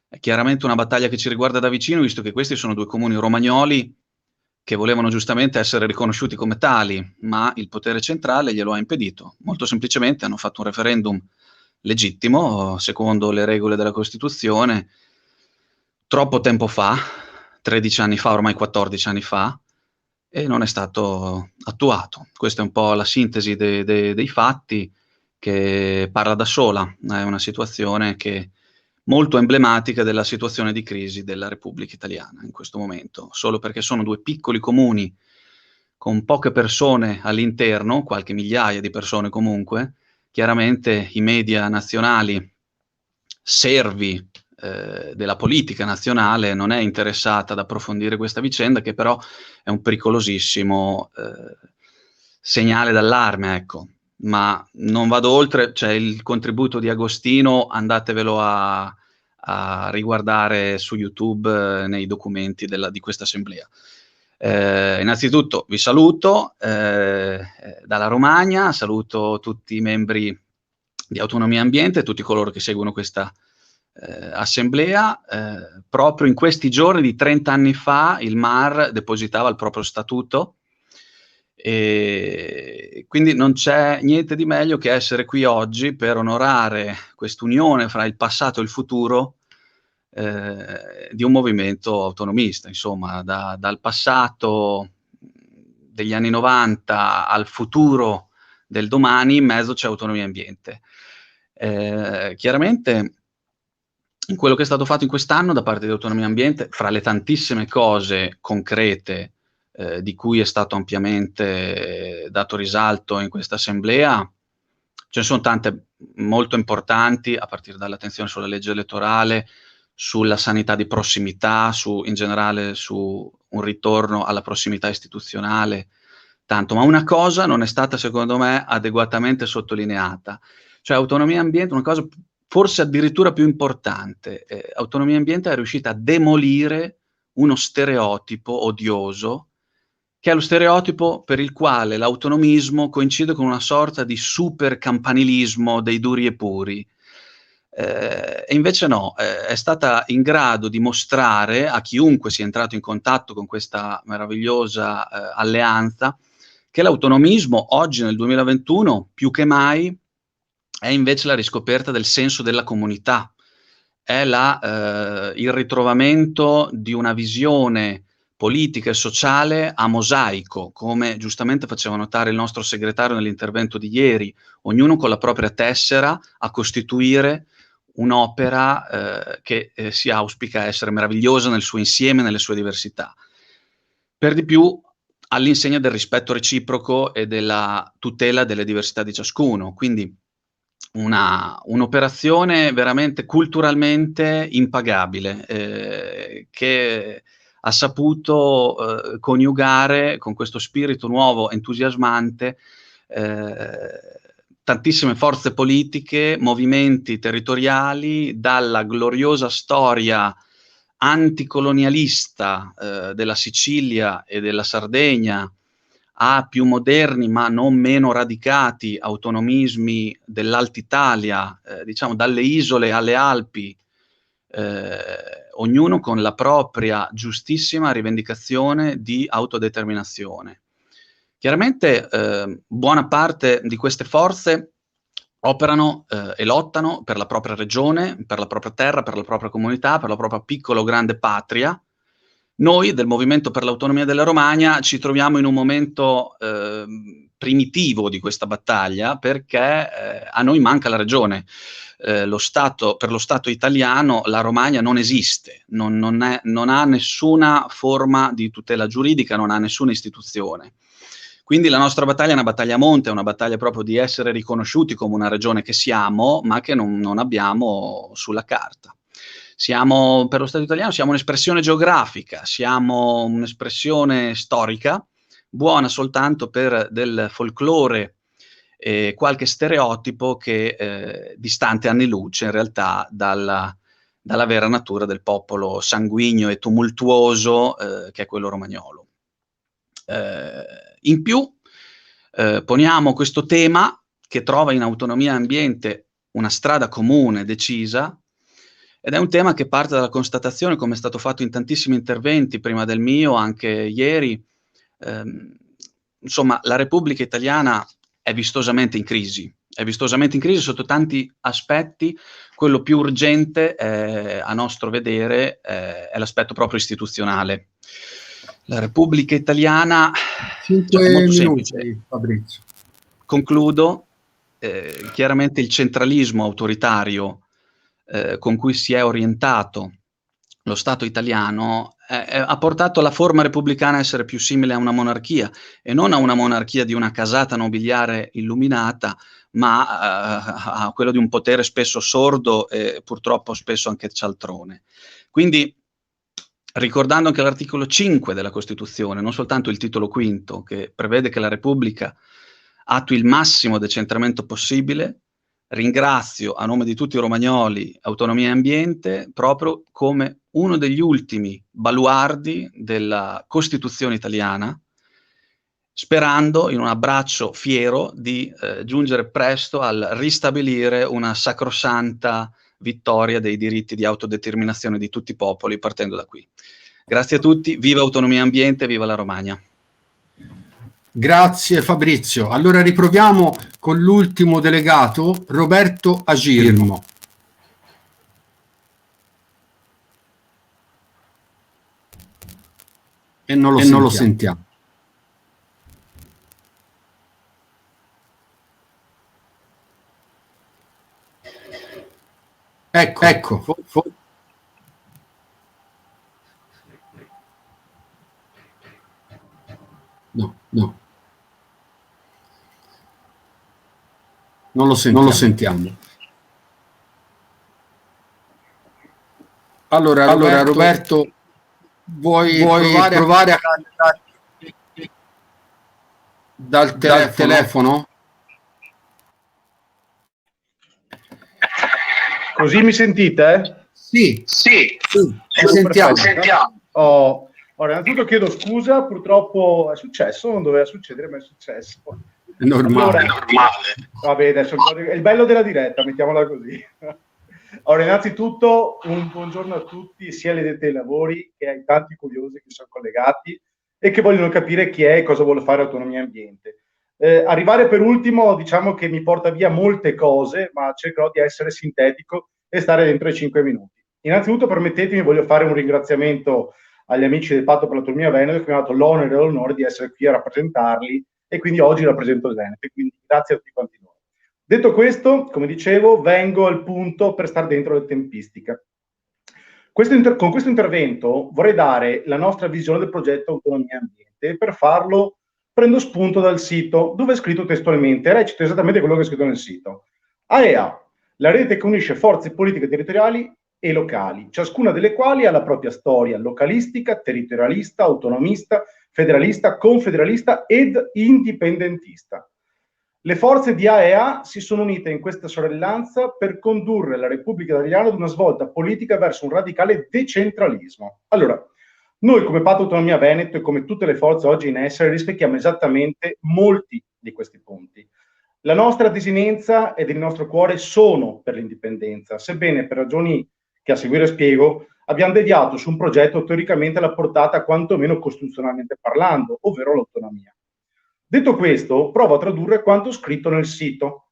è chiaramente una battaglia che ci riguarda da vicino, visto che questi sono due comuni romagnoli che volevano giustamente essere riconosciuti come tali, ma il potere centrale glielo ha impedito. Molto semplicemente hanno fatto un referendum legittimo, secondo le regole della Costituzione, troppo tempo fa, 13 anni fa, ormai 14 anni fa, e non è stato attuato. Questa è un po' la sintesi dei fatti, che parla da sola. È una situazione che molto emblematica della situazione di crisi della Repubblica Italiana in questo momento, solo perché sono due piccoli comuni con poche persone all'interno, qualche migliaia di persone comunque. Chiaramente i media nazionali, servi della politica nazionale, non è interessata ad approfondire questa vicenda, che però è un pericolosissimo segnale d'allarme, ecco. Ma non vado oltre, c'è il contributo di Agostino, andatevelo a riguardare su YouTube nei documenti di questa assemblea. Innanzitutto vi saluto dalla Romagna, saluto tutti i membri di Autonomia Ambiente, tutti coloro che seguono questa assemblea. Proprio in questi giorni di 30 anni fa il MAR depositava il proprio statuto, e quindi non c'è niente di meglio che essere qui oggi per onorare quest'unione fra il passato e il futuro di un movimento autonomista. Insomma, dal passato degli anni 90 al futuro del domani, in mezzo c'è Autonomia Ambiente. Chiaramente in quello che è stato fatto in quest'anno da parte di Autonomia Ambiente, fra le tantissime cose concrete di cui è stato ampiamente dato risalto in questa assemblea, ce ne sono tante molto importanti, a partire dall'attenzione sulla legge elettorale, sulla sanità di prossimità, in generale su un ritorno alla prossimità istituzionale, tanto. Ma una cosa non è stata, secondo me, adeguatamente sottolineata. Cioè, Autonomia Ambiente, una cosa forse addirittura più importante, Autonomia Ambiente è riuscita a demolire uno stereotipo odioso, che è lo stereotipo per il quale l'autonomismo coincide con una sorta di super campanilismo dei duri e puri. E invece no, è stata in grado di mostrare a chiunque sia entrato in contatto con questa meravigliosa alleanza, che l'autonomismo oggi nel 2021 più che mai è invece la riscoperta del senso della comunità, è il ritrovamento di una visione politica e sociale a mosaico, come giustamente faceva notare il nostro segretario nell'intervento di ieri, ognuno con la propria tessera a costituire un'opera che si auspica essere meravigliosa nel suo insieme, nelle sue diversità. Per di più, all'insegna del rispetto reciproco e della tutela delle diversità di ciascuno. Quindi un'operazione veramente culturalmente impagabile, che ha saputo coniugare con questo spirito nuovo, entusiasmante, tantissime forze politiche, movimenti territoriali, dalla gloriosa storia anticolonialista della Sicilia e della Sardegna a più moderni ma non meno radicati autonomismi dell'Alta Italia, diciamo dalle isole alle Alpi, ognuno con la propria giustissima rivendicazione di autodeterminazione. Chiaramente buona parte di queste forze operano e lottano per la propria regione, per la propria terra, per la propria comunità, per la propria piccola o grande patria. Noi del Movimento per l'Autonomia della Romagna ci troviamo in un momento primitivo di questa battaglia, perché a noi manca la regione. Per lo Stato italiano la Romagna non esiste, non ha nessuna forma di tutela giuridica, non ha nessuna istituzione. Quindi la nostra battaglia è una battaglia a monte, è una battaglia proprio di essere riconosciuti come una regione che siamo, ma che non abbiamo sulla carta. Per lo Stato italiano siamo un'espressione geografica, siamo un'espressione storica, buona soltanto per del folklore e qualche stereotipo che distante anni luce in realtà dalla vera natura del popolo sanguigno e tumultuoso che è quello romagnolo. In più poniamo questo tema che trova in Autonomia e Ambiente una strada comune, decisa, ed è un tema che parte dalla constatazione, come è stato fatto in tantissimi interventi prima del mio, anche ieri, insomma la Repubblica Italiana è vistosamente in crisi sotto tanti aspetti. Quello più urgente a nostro vedere è l'aspetto proprio istituzionale. La Repubblica Italiana...
5 minuti, Fabrizio.
Concludo. Chiaramente il centralismo autoritario con cui si è orientato lo Stato italiano ha portato la forma repubblicana a essere più simile a una monarchia, e non a una monarchia di una casata nobiliare illuminata, ma a quello di un potere spesso sordo e purtroppo spesso anche cialtrone. Quindi, ricordando anche l'articolo 5 della Costituzione, non soltanto il titolo quinto, che prevede che la Repubblica attui il massimo decentramento possibile, ringrazio a nome di tutti i romagnoli Autonomia e Ambiente proprio come uno degli ultimi baluardi della Costituzione italiana, sperando in un abbraccio fiero di giungere presto al ristabilire una sacrosanta vittoria dei diritti di autodeterminazione di tutti i popoli, partendo da qui. Grazie a tutti, viva Autonomia e Ambiente, viva la Romagna.
Grazie Fabrizio. Allora riproviamo con l'ultimo delegato, Roberto Agirmo. E non lo sentiamo. Ecco. No. Non lo sentiamo. Allora Roberto, vuoi provare a dal telefono?
Così mi sentite?
Sì, sentiamo.
Ora, innanzitutto chiedo scusa, purtroppo è successo, non doveva succedere, ma è successo.
È normale.
Allora, vabbè, adesso è il bello della diretta, mettiamola così. Ora, innanzitutto, un buongiorno a tutti, sia agli addetti ai lavori che ai tanti curiosi che sono collegati e che vogliono capire chi è e cosa vuole fare Autonomia e Ambiente. Arrivare per ultimo, diciamo che mi porta via molte cose, ma cercherò di essere sintetico e stare dentro i 5 minuti. Innanzitutto, permettetemi, voglio fare un ringraziamento agli amici del Patto per l'Autonomia Veneto che mi hanno dato l'onere e l'onore di essere qui a rappresentarli, e quindi oggi rappresento il Veneto, quindi grazie a tutti quanti noi. Detto questo, come dicevo, vengo al punto per stare dentro la tempistica. Con questo intervento vorrei dare la nostra visione del progetto Autonomia e Ambiente, e per farlo prendo spunto dal sito, dove è scritto testualmente, recito esattamente quello che è scritto nel sito. AEA, la rete che unisce forze politiche territoriali e locali, ciascuna delle quali ha la propria storia localistica, territorialista, autonomista, federalista, confederalista ed indipendentista. Le forze di AEA si sono unite in questa sorellanza per condurre la Repubblica Italiana ad una svolta politica verso un radicale decentralismo. Allora, noi come Patto Autonomia Veneto e come tutte le forze oggi in essere rispecchiamo esattamente molti di questi punti. La nostra desinenza ed il nostro cuore sono per l'indipendenza, sebbene per ragioni che a seguire spiego abbiamo deviato su un progetto teoricamente alla portata quantomeno costituzionalmente parlando, ovvero l'autonomia. Detto questo, provo a tradurre quanto scritto nel sito.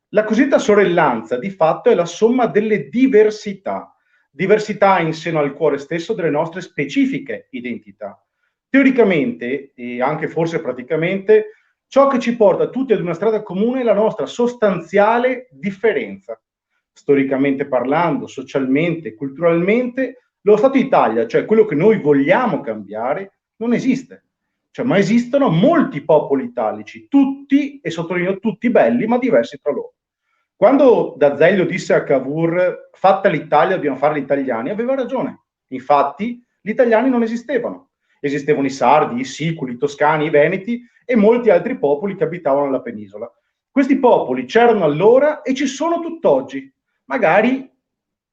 La cosiddetta sorellanza di fatto è la somma delle diversità in seno al cuore stesso delle nostre specifiche identità. Teoricamente, e anche forse praticamente, ciò che ci porta tutti ad una strada comune è la nostra sostanziale differenza. Storicamente parlando, socialmente, culturalmente, lo Stato Italia, cioè quello che noi vogliamo cambiare, non esiste. Cioè, ma esistono molti popoli italici, tutti, e sottolineo tutti, belli, ma diversi tra loro. Quando D'Azeglio disse a Cavour, fatta l'Italia, dobbiamo fare gli italiani, aveva ragione. Infatti, gli italiani non esistevano. Esistevano i sardi, i siculi, i toscani, i veneti e molti altri popoli che abitavano nella penisola. Questi popoli c'erano allora e ci sono tutt'oggi, magari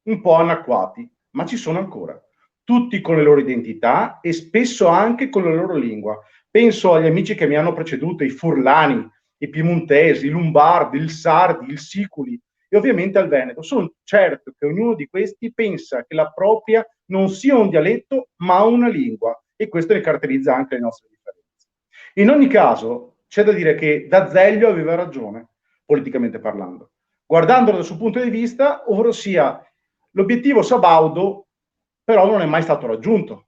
un po' anacquati, ma ci sono ancora. Tutti con le loro identità e spesso anche con la loro lingua. Penso agli amici che mi hanno preceduto, i furlani, i piemontesi, i lombardi, il sardi, il siculi e ovviamente al veneto. Sono certo che ognuno di questi pensa che la propria non sia un dialetto ma una lingua, e questo ne caratterizza anche le nostre differenze. In ogni caso, c'è da dire che D'Azeglio aveva ragione, politicamente parlando. Guardandolo dal suo punto di vista, ovvero sia l'obiettivo sabaudo però non è mai stato raggiunto.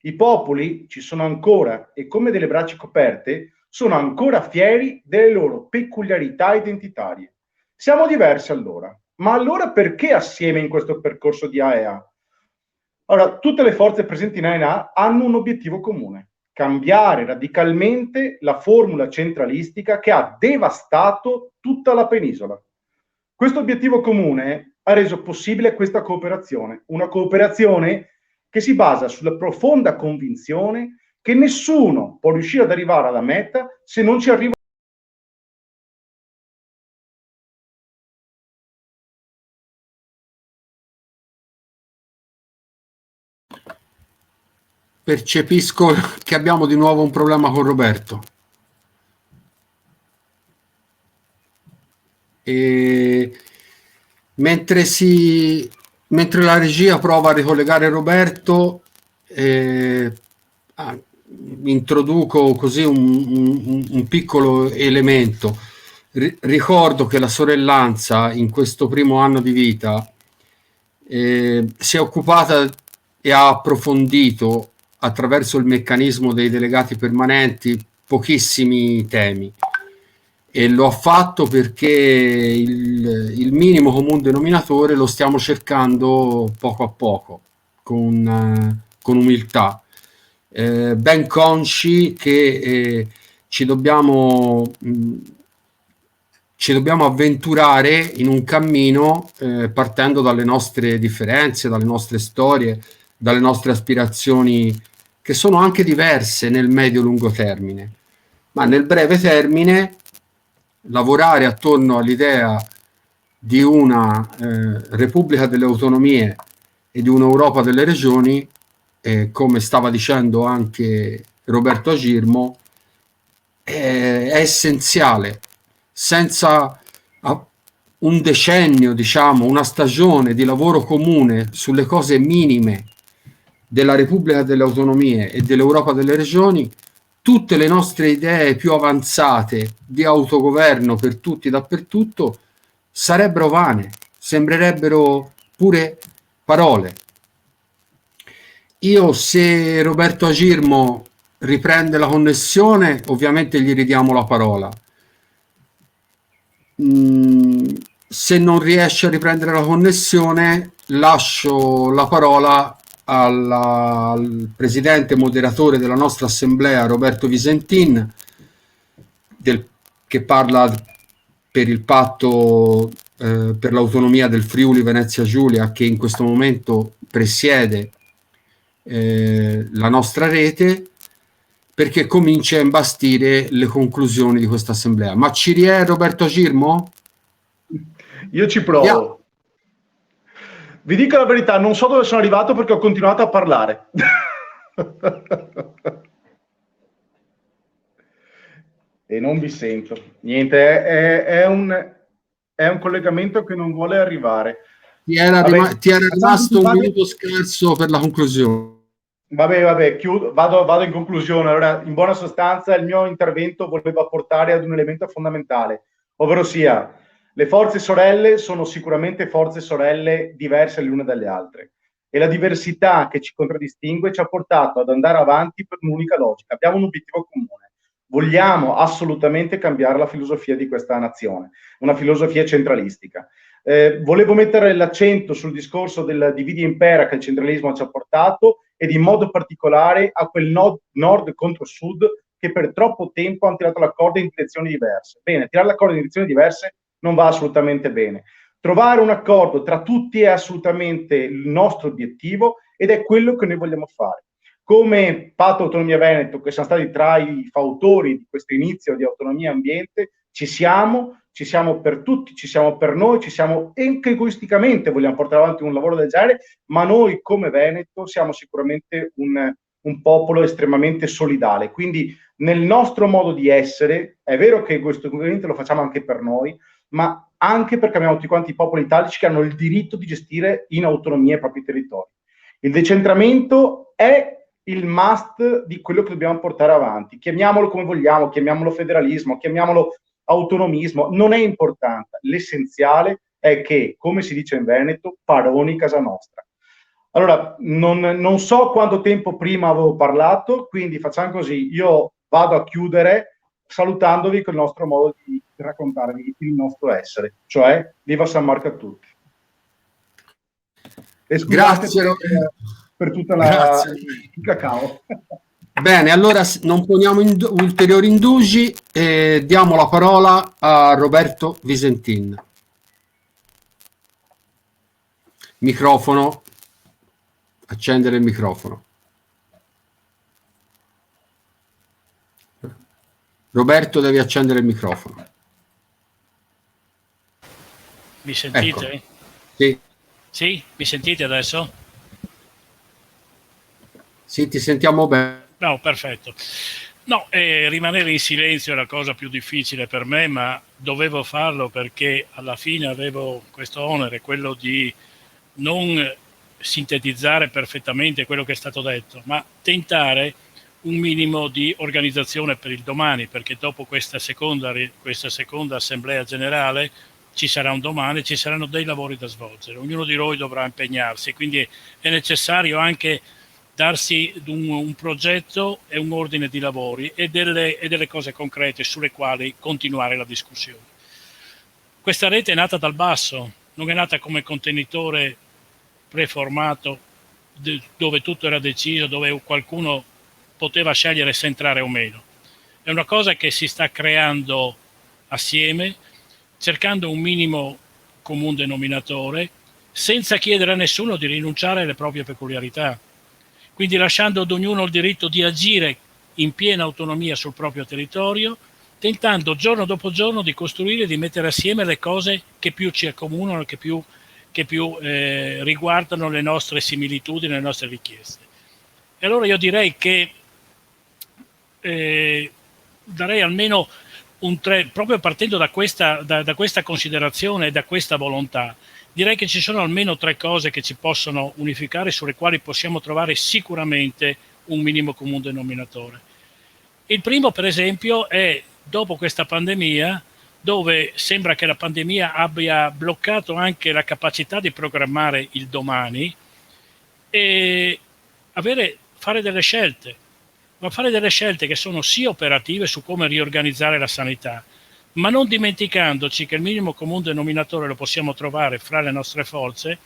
I popoli ci sono ancora e come delle braccia coperte sono ancora fieri delle loro peculiarità identitarie. Siamo diversi allora, ma allora perché assieme in questo percorso di AEA? Allora, tutte le forze presenti in AEA hanno un obiettivo comune: cambiare radicalmente la formula centralistica che ha devastato tutta la penisola. Questo obiettivo comune ha reso possibile questa cooperazione, una cooperazione che si basa sulla profonda convinzione che nessuno può riuscire ad arrivare alla meta se non ci arriva.
Percepisco che abbiamo di nuovo un problema con Roberto. Mentre la regia prova a ricollegare Roberto, introduco così un piccolo elemento. Ricordo che la sorellanza in questo primo anno di vita si è occupata e ha approfondito attraverso il meccanismo dei delegati permanenti pochissimi temi, e lo ha fatto perché il minimo comune denominatore lo stiamo cercando poco a poco, con umiltà, ben consci che ci dobbiamo avventurare in un cammino partendo dalle nostre differenze, dalle nostre storie, dalle nostre aspirazioni, che sono anche diverse nel medio-lungo termine, ma nel breve termine lavorare attorno all'idea di una Repubblica delle Autonomie e di un'Europa delle Regioni, come stava dicendo anche Roberto Agirmo, è essenziale. Senza un decennio, diciamo, una stagione di lavoro comune sulle cose minime della Repubblica delle Autonomie e dell'Europa delle Regioni, tutte le nostre idee più avanzate di autogoverno per tutti dappertutto sarebbero vane, sembrerebbero pure parole. Io, se Roberto Agirmo riprende la connessione, ovviamente gli ridiamo la parola. Se non riesce a riprendere la connessione, lascio la parola al presidente moderatore della nostra assemblea, Roberto Visentin, che parla per il patto per l'autonomia del Friuli Venezia Giulia, che in questo momento presiede la nostra rete, perché comincia a imbastire le conclusioni di questa assemblea. Ma ci riè Roberto Cirmo?
Io ci provo. Vi dico la verità, non so dove sono arrivato perché ho continuato a parlare. E non vi sento. Niente, è un collegamento che non vuole arrivare.
Ti era rimasto un minuto scarso per la conclusione.
Vabbè, chiudo, vado in conclusione. Allora, in buona sostanza, il mio intervento voleva portare ad un elemento fondamentale, ovvero sia, le forze sorelle sono sicuramente forze sorelle diverse le une dalle altre e la diversità che ci contraddistingue ci ha portato ad andare avanti per un'unica logica. Abbiamo un obiettivo comune. Vogliamo assolutamente cambiare la filosofia di questa nazione, una filosofia centralistica. Volevo mettere l'accento sul discorso del dividi e impera che il centralismo ci ha portato ed in modo particolare a quel nord contro sud che per troppo tempo hanno tirato la corda in direzioni diverse. Bene, tirare la corda in direzioni diverse non va assolutamente bene. Trovare un accordo tra tutti è assolutamente il nostro obiettivo ed è quello che noi vogliamo fare. Come Patto Autonomia Veneto, che siamo stati tra i fautori di questo inizio di autonomia ambiente, ci siamo per tutti, ci siamo per noi, ci siamo anche egoisticamente, vogliamo portare avanti un lavoro del genere, ma noi come Veneto siamo sicuramente un popolo estremamente solidale. Quindi nel nostro modo di essere, è vero che egoisticamente lo facciamo anche per noi, ma anche perché abbiamo tutti quanti i popoli italici che hanno il diritto di gestire in autonomia i propri territori. Il decentramento è il must di quello che dobbiamo portare avanti. Chiamiamolo come vogliamo, chiamiamolo federalismo, chiamiamolo autonomismo, non è importante. L'essenziale è che, come si dice in Veneto, padroni casa nostra. Allora, non so quanto tempo prima avevo parlato, quindi facciamo così, io vado a chiudere salutandovi con il nostro modo di raccontarvi il nostro essere, cioè viva San Marco a tutti. E
Grazie
per tutta la il cacao.
Bene, allora non poniamo ulteriori indugi e diamo la parola a Roberto Visentin. Microfono. Accendere il microfono. Roberto, devi accendere il microfono.
Mi sentite?
Ecco. Sì.
Sì? Mi sentite adesso?
Sì, ti sentiamo bene.
No, perfetto. No, rimanere in silenzio è la cosa più difficile per me, ma dovevo farlo perché alla fine avevo questo onere, quello di non sintetizzare perfettamente quello che è stato detto, ma tentare un minimo di organizzazione per il domani, perché dopo questa seconda assemblea generale ci sarà un domani, ci saranno dei lavori da svolgere, ognuno di noi dovrà impegnarsi, quindi è necessario anche darsi un progetto e un ordine di lavori e delle cose concrete sulle quali continuare la discussione. Questa rete è nata dal basso, non è nata come contenitore preformato dove tutto era deciso, dove qualcuno poteva scegliere se entrare o meno. È una cosa che si sta creando assieme, cercando un minimo comune denominatore, senza chiedere a nessuno di rinunciare alle proprie peculiarità. Quindi lasciando ad ognuno il diritto di agire in piena autonomia sul proprio territorio, tentando giorno dopo giorno di costruire e di mettere assieme le cose che più ci accomunano, che più riguardano le nostre similitudini, le nostre richieste. E allora io direi che darei almeno un 3, proprio partendo da questa considerazione e da questa volontà. Direi che ci sono almeno 3 cose che ci possono unificare, sulle quali possiamo trovare sicuramente un minimo comune denominatore. Il primo, per esempio, è dopo questa pandemia, dove sembra che la pandemia abbia bloccato anche la capacità di programmare il domani e fare delle scelte, ma fare delle scelte che sono sì operative su come riorganizzare la sanità, ma non dimenticandoci che il minimo comune denominatore lo possiamo trovare fra le nostre forze,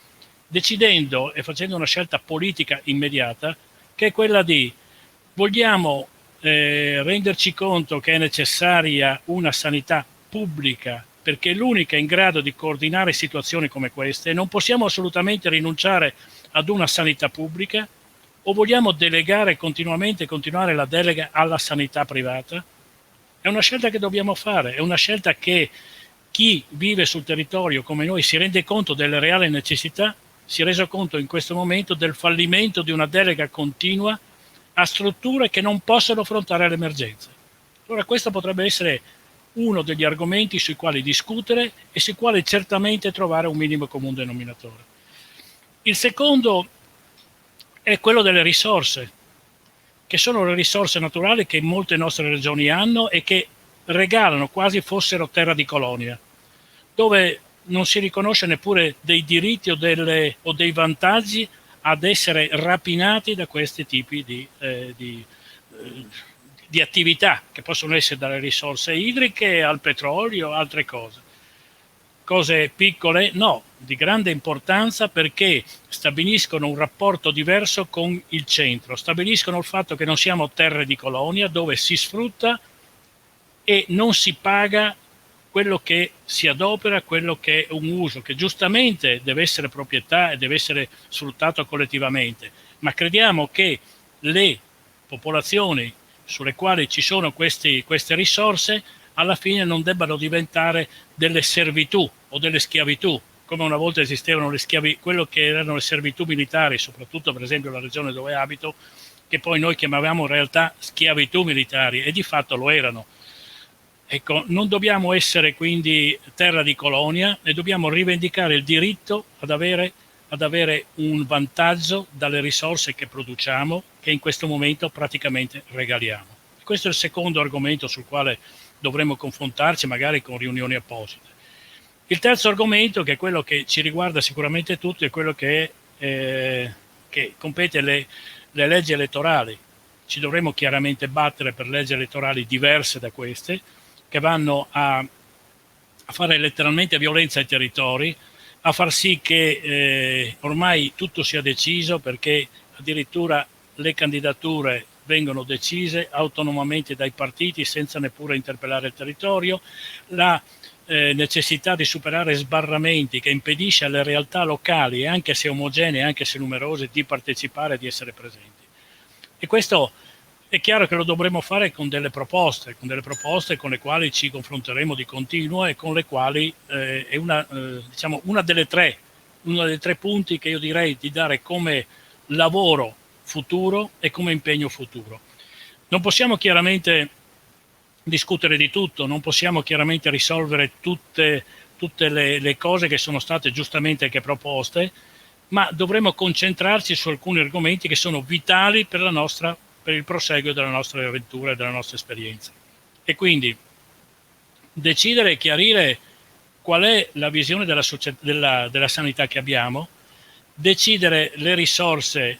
decidendo e facendo una scelta politica immediata, che è quella di vogliamo renderci conto che è necessaria una sanità pubblica, perché è l'unica in grado di coordinare situazioni come queste, e non possiamo assolutamente rinunciare ad una sanità pubblica, o vogliamo delegare continuare la delega alla sanità privata? È una scelta che dobbiamo fare, è una scelta che chi vive sul territorio come noi si rende conto delle reali necessità, si è reso conto in questo momento del fallimento di una delega continua a strutture che non possono affrontare le emergenze. Allora questo potrebbe essere uno degli argomenti sui quali discutere e sui quali certamente trovare un minimo comune denominatore. Il secondo è quello delle risorse, che sono le risorse naturali che molte nostre regioni hanno e che regalano quasi fossero terra di colonia, dove non si riconosce neppure dei diritti o dei vantaggi ad essere rapinati da questi tipi di attività, che possono essere dalle risorse idriche al petrolio, altre cose. Cose piccole? No, di grande importanza, perché stabiliscono un rapporto diverso con il centro, stabiliscono il fatto che non siamo terre di colonia dove si sfrutta e non si paga quello che si adopera, quello che è un uso, che giustamente deve essere proprietà e deve essere sfruttato collettivamente, ma crediamo che le popolazioni sulle quali ci sono queste risorse alla fine non debbano diventare delle servitù o delle schiavitù, come una volta esistevano quello che erano le servitù militari, soprattutto per esempio la regione dove abito, che poi noi chiamavamo in realtà schiavitù militari, e di fatto lo erano. Ecco, non dobbiamo essere quindi terra di colonia e dobbiamo rivendicare il diritto ad avere un vantaggio dalle risorse che produciamo, che in questo momento praticamente regaliamo. Questo è il secondo argomento sul quale dovremmo confrontarci, magari con riunioni apposite. Il terzo argomento, che è quello che ci riguarda sicuramente tutti, è quello che compete le leggi elettorali. Ci dovremo chiaramente battere per leggi elettorali diverse da queste, che vanno a fare letteralmente violenza ai territori, a far sì che ormai tutto sia deciso, perché addirittura le candidature vengono decise autonomamente dai partiti senza neppure interpellare il territorio, la necessità di superare sbarramenti che impedisce alle realtà locali, anche se omogenee, anche se numerose, di partecipare e di essere presenti. E questo è chiaro che lo dovremo fare con delle proposte con le quali ci confronteremo di continuo e con le quali è una delle tre punti che io direi di dare come lavoro futuro e come impegno futuro. Non possiamo chiaramente discutere di tutto, non possiamo chiaramente risolvere tutte le cose che sono state giustamente anche proposte, ma dovremo concentrarci su alcuni argomenti che sono vitali per il proseguo della nostra avventura e della nostra esperienza. E quindi decidere e chiarire qual è la visione della sanità che abbiamo, decidere le risorse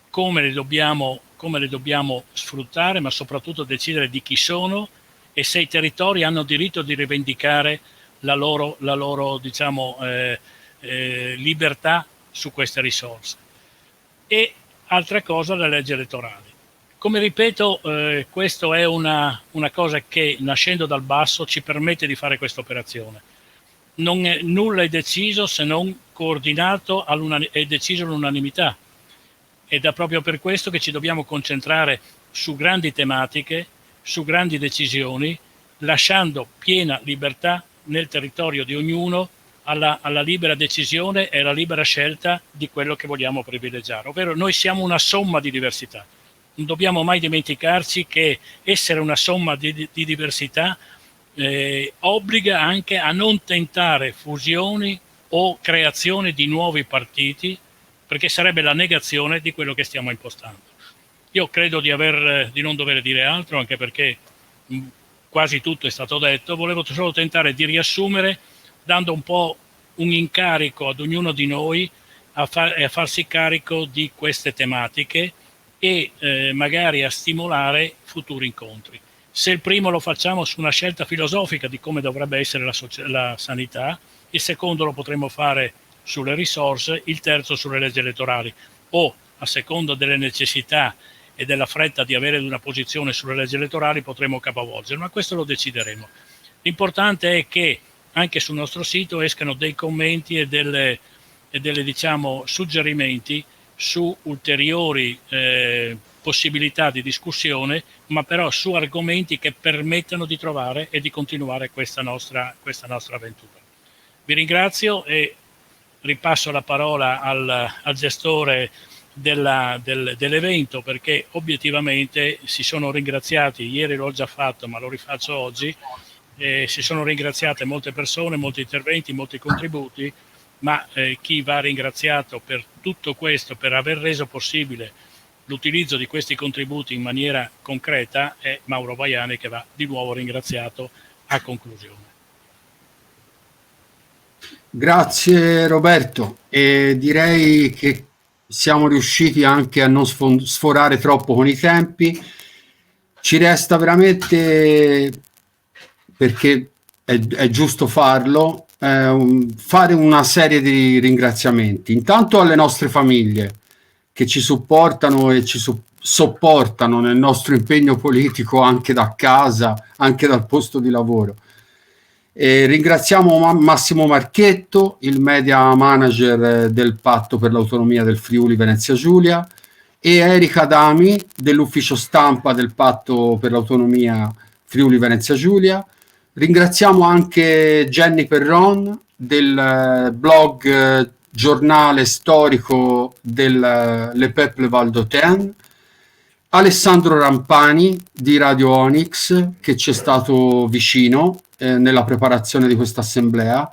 come le dobbiamo sfruttare, ma soprattutto decidere di chi sono e se i territori hanno diritto di rivendicare la loro libertà su queste risorse. E altra cosa, le leggi elettorali. Come ripeto, questo è una cosa che, nascendo dal basso, ci permette di fare questa operazione. Nulla è deciso se non coordinato e deciso all'unanimità. Ed è proprio per questo che ci dobbiamo concentrare su grandi tematiche, su grandi decisioni, lasciando piena libertà nel territorio di ognuno alla libera decisione e alla libera scelta di quello che vogliamo privilegiare. Ovvero, noi siamo una somma di diversità. Non dobbiamo mai dimenticarci che essere una somma di diversità obbliga anche a non tentare fusioni o creazione di nuovi partiti, perché sarebbe la negazione di quello che stiamo impostando. Io credo di non dover dire altro, anche perché quasi tutto è stato detto. Volevo solo tentare di riassumere, dando un po' un incarico ad ognuno di noi a farsi carico di queste tematiche e magari a stimolare futuri incontri. Se il primo lo facciamo su una scelta filosofica di come dovrebbe essere la sanità, il secondo lo potremo fare sulle risorse, il terzo sulle leggi elettorali, o a seconda delle necessità e della fretta di avere una posizione sulle leggi elettorali potremo capovolgere, ma questo lo decideremo. L'importante è che anche sul nostro sito escano dei commenti e delle suggerimenti su ulteriori possibilità di discussione, ma però su argomenti che permettano di trovare e di continuare questa nostra avventura. Vi ringrazio e ripasso la parola al gestore dell'evento, perché obiettivamente si sono ringraziati, ieri l'ho già fatto ma lo rifaccio oggi, si sono ringraziate molte persone, molti interventi, molti contributi, ma chi va ringraziato per tutto questo, per aver reso possibile l'utilizzo di questi contributi in maniera concreta, è Mauro Vaiani, che va di nuovo ringraziato a conclusione.
Grazie Roberto, e direi che siamo riusciti anche a non sforare troppo con i tempi. Ci resta veramente, perché è giusto farlo, fare una serie di ringraziamenti, intanto alle nostre famiglie che ci supportano e ci sopportano nel nostro impegno politico anche da casa, anche dal posto di lavoro. Ringraziamo Massimo Marchetto, il media manager del Patto per l'Autonomia del Friuli Venezia Giulia, e Erika Adami dell'ufficio stampa del Patto per l'Autonomia Friuli Venezia Giulia. Ringraziamo anche Jenny Perron del blog giornale storico Le Peuple Valdôtain, Alessandro Rampani di Radio Onyx, che ci è stato vicino nella preparazione di questa assemblea,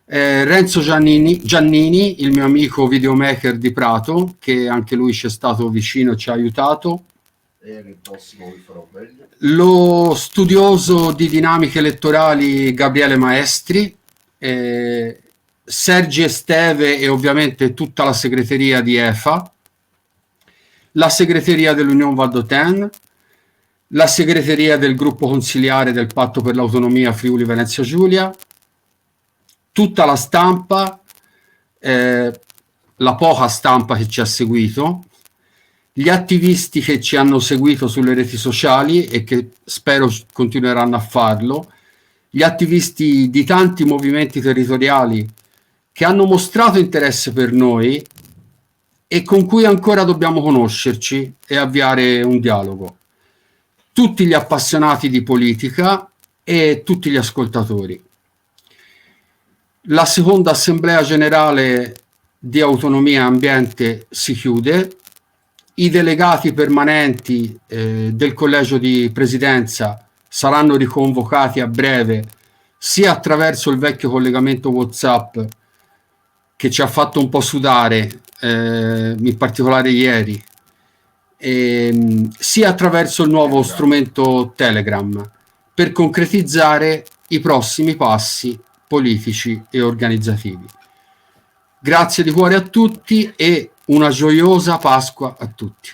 Renzo Giannini, il mio amico videomaker di Prato, che anche lui ci è stato vicino e ci ha aiutato, lo studioso di dinamiche elettorali Gabriele Maestri, Sergi Esteve e ovviamente tutta la segreteria di EFA, la segreteria dell'Unione Valdôtain, la segreteria del gruppo consiliare del Patto per l'Autonomia Friuli Venezia Giulia, tutta la stampa, la poca stampa che ci ha seguito, gli attivisti che ci hanno seguito sulle reti sociali e che spero continueranno a farlo, gli attivisti di tanti movimenti territoriali che hanno mostrato interesse per noi e con cui ancora dobbiamo conoscerci e avviare un dialogo, tutti gli appassionati di politica e tutti gli ascoltatori. La seconda assemblea generale di Autonomia e Ambiente si chiude, i delegati permanenti del collegio di presidenza saranno riconvocati a breve, sia attraverso il vecchio collegamento WhatsApp che ci ha fatto un po' sudare, in particolare ieri, sia attraverso il nuovo strumento Telegram, per concretizzare i prossimi passi politici e organizzativi. Grazie di cuore a tutti e una gioiosa Pasqua a tutti.